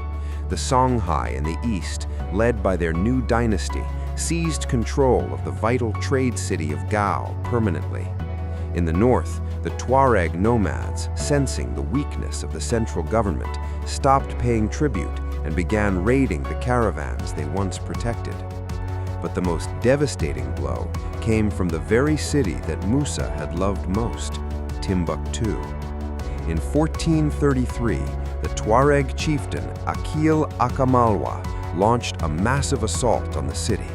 The Songhai in the east, led by their new dynasty, seized control of the vital trade city of Gao permanently. In the north, the Tuareg nomads, sensing the weakness of the central government, stopped paying tribute and began raiding the caravans they once protected. But the most devastating blow came from the very city that Musa had loved most, Timbuktu. In 1433, the Tuareg chieftain Akil Akamalwa launched a massive assault on the city.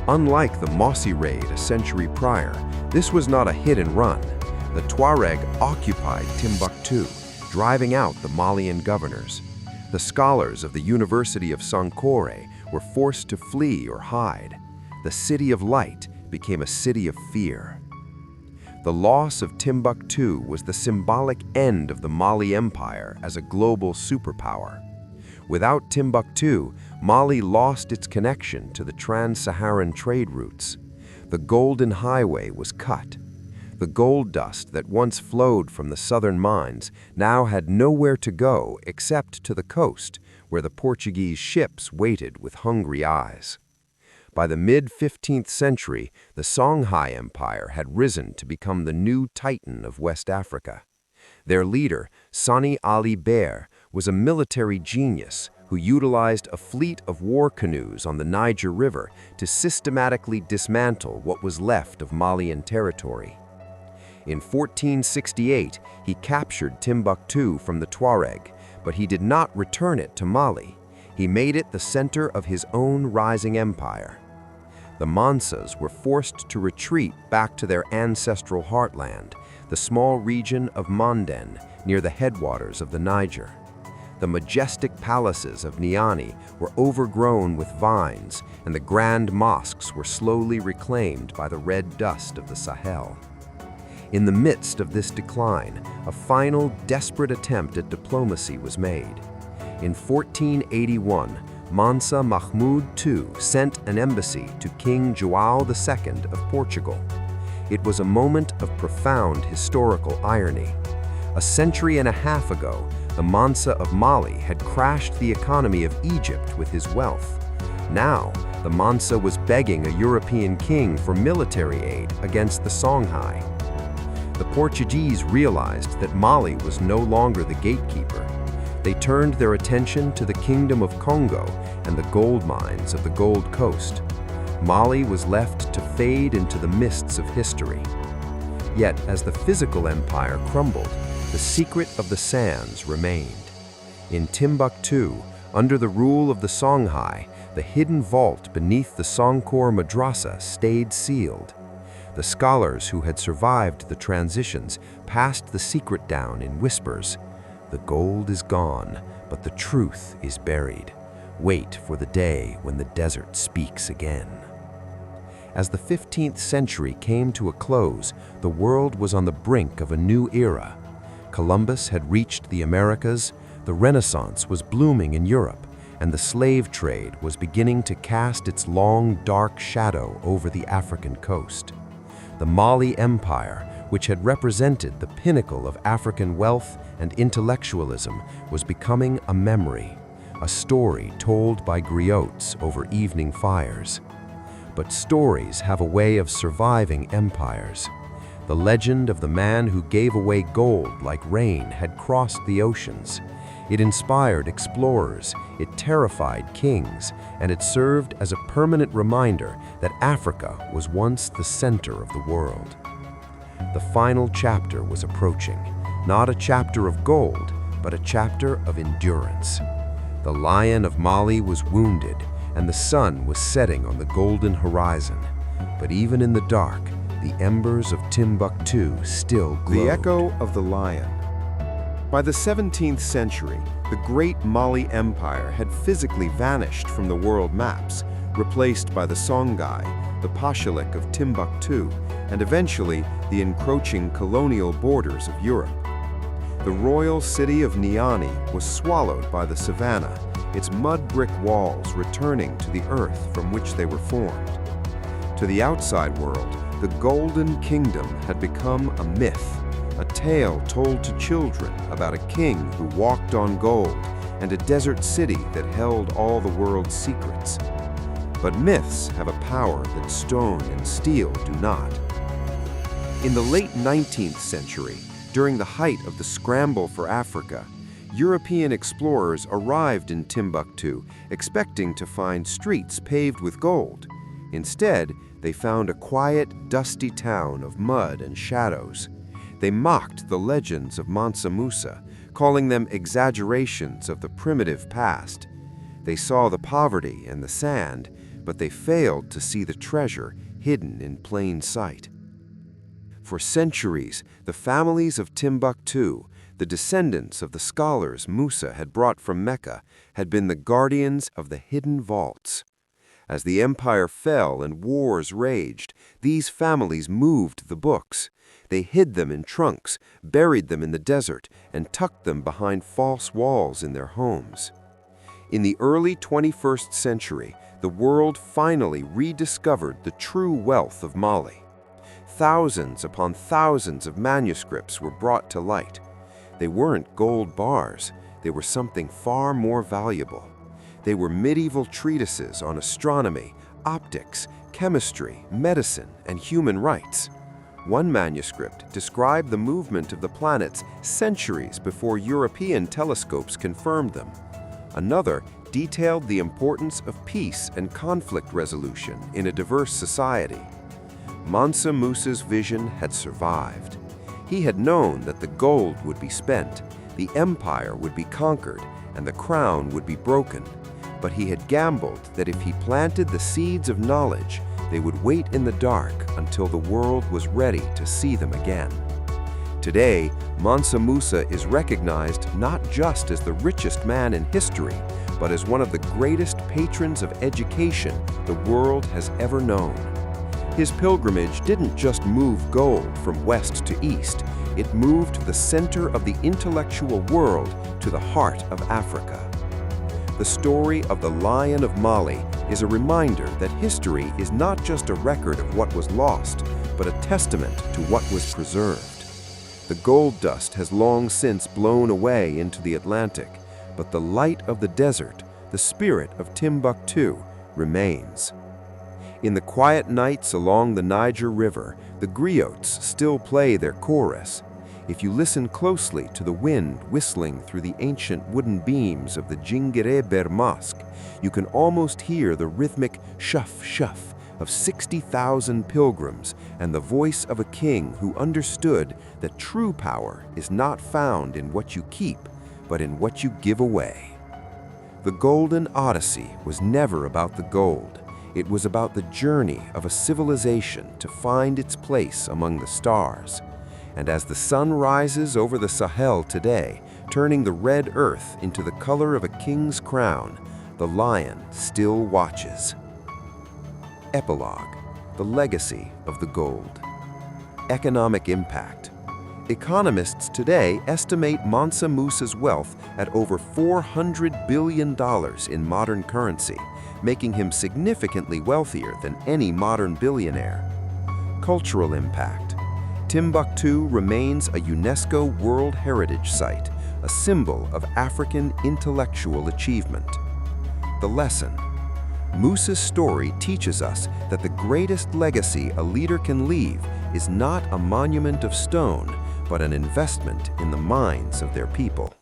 Unlike the Mossi raid a century prior, this was not a hit and run. The Tuareg occupied Timbuktu, driving out the Malian governors. The scholars of the University of Sankore were forced to flee or hide. The City of Light became a city of fear. The loss of Timbuktu was the symbolic end of the Mali Empire as a global superpower. Without Timbuktu, Mali lost its connection to the trans-Saharan trade routes. The Golden Highway was cut. The gold dust that once flowed from the southern mines now had nowhere to go except to the coast, where the Portuguese ships waited with hungry eyes. By the mid-15th century, the Songhai Empire had risen to become the new titan of West Africa. Their leader, Sani Ali Ber, was a military genius who utilized a fleet of war canoes on the Niger River to systematically dismantle what was left of Malian territory. In 1468, he captured Timbuktu from the Tuareg, but he did not return it to Mali. He made it the center of his own rising empire. The Mansas were forced to retreat back to their ancestral heartland, the small region of Manden, near the headwaters of the Niger. The majestic palaces of Niani were overgrown with vines, and the grand mosques were slowly reclaimed by the red dust of the Sahel. In the midst of this decline, a final desperate attempt at diplomacy was made. In 1481, Mansa Mahmud II sent an embassy to King João II of Portugal. It was a moment of profound historical irony. A century and a half ago, the Mansa of Mali had crashed the economy of Egypt with his wealth. Now, the Mansa was begging a European king for military aid against the Songhai. The Portuguese realized that Mali was no longer the gatekeeper. They turned their attention to the Kingdom of Congo and the gold mines of the Gold Coast. Mali was left to fade into the mists of history. Yet, as the physical empire crumbled, the secret of the sands remained. In Timbuktu, under the rule of the Songhai, the hidden vault beneath the Sankore Madrasa stayed sealed. The The scholars who had survived the transitions passed the secret down in whispers. The gold is gone, but the truth is buried. Wait for the day when the desert speaks again. As the 15th century came to a close, the world was on the brink of a new era. Columbus had reached the Americas, the Renaissance was blooming in Europe, and the slave trade was beginning to cast its long, dark shadow over the African coast. The Mali Empire, which had represented the pinnacle of African wealth and intellectualism, was becoming a memory, a story told by griots over evening fires. But stories have a way of surviving empires. The legend of the man who gave away gold like rain had crossed the oceans. It inspired explorers, it terrified kings, and it served as a permanent reminder that Africa was once the center of the world. The final chapter was approaching, not a chapter of gold, but a chapter of endurance. The lion of Mali was wounded, and the sun was setting on the golden horizon. But even in the dark, the embers of Timbuktu still glowed. The echo of the lion. By the 17th century, the great Mali Empire had physically vanished from the world maps, replaced by the Songhai, the Pashalik of Timbuktu, and eventually the encroaching colonial borders of Europe. The royal city of Niani was swallowed by the savannah, its mud brick walls returning to the earth from which they were formed. To the outside world, the Golden Kingdom had become a myth, a tale told to children about a king who walked on gold and a desert city that held all the world's secrets. But myths have a power that stone and steel do not. In the late 19th century, during the height of the scramble for Africa, European explorers arrived in Timbuktu expecting to find streets paved with gold. Instead, they found a quiet, dusty town of mud and shadows. They mocked the legends of Mansa Musa, calling them exaggerations of the primitive past. They saw the poverty and the sand, but they failed to see the treasure hidden in plain sight. For centuries, the families of Timbuktu, the descendants of the scholars Musa had brought from Mecca, had been the guardians of the hidden vaults. As the empire fell and wars raged, these families moved the books. They hid them in trunks, buried them in the desert, and tucked them behind false walls in their homes. In the early 21st century, the world finally rediscovered the true wealth of Mali. Thousands upon thousands of manuscripts were brought to light. They weren't gold bars, they were something far more valuable. They were medieval treatises on astronomy, optics, chemistry, medicine, and human rights. One manuscript described the movement of the planets centuries before European telescopes confirmed them. Another detailed the importance of peace and conflict resolution in a diverse society. Mansa Musa's vision had survived. He had known that the gold would be spent, the empire would be conquered, and the crown would be broken. But he had gambled that if he planted the seeds of knowledge, they would wait in the dark until the world was ready to see them again. Today, Mansa Musa is recognized not just as the richest man in history, but as one of the greatest patrons of education the world has ever known. His pilgrimage didn't just move gold from west to east, it moved the center of the intellectual world to the heart of Africa. The story of the Lion of Mali is a reminder that history is not just a record of what was lost, but a testament to what was preserved. The gold dust has long since blown away into the Atlantic, but the light of the desert, the spirit of Timbuktu, remains. In the quiet nights along the Niger River, the griots still play their chorus. If you listen closely to the wind whistling through the ancient wooden beams of the Djinguereber Mosque, you can almost hear the rhythmic shuf-shuf of 60,000 pilgrims and the voice of a king who understood that true power is not found in what you keep, but in what you give away. The Golden Odyssey was never about the gold. It was about the journey of a civilization to find its place among the stars. And as the sun rises over the Sahel today, turning the red earth into the color of a king's crown, the lion still watches. Epilogue: the legacy of the gold. Economic impact. Economists today estimate Mansa Musa's wealth at over $400 billion in modern currency, making him significantly wealthier than any modern billionaire. Cultural impact. Timbuktu remains a UNESCO World Heritage Site, a symbol of African intellectual achievement. The lesson. Musa's story teaches us that the greatest legacy a leader can leave is not a monument of stone, but an investment in the minds of their people.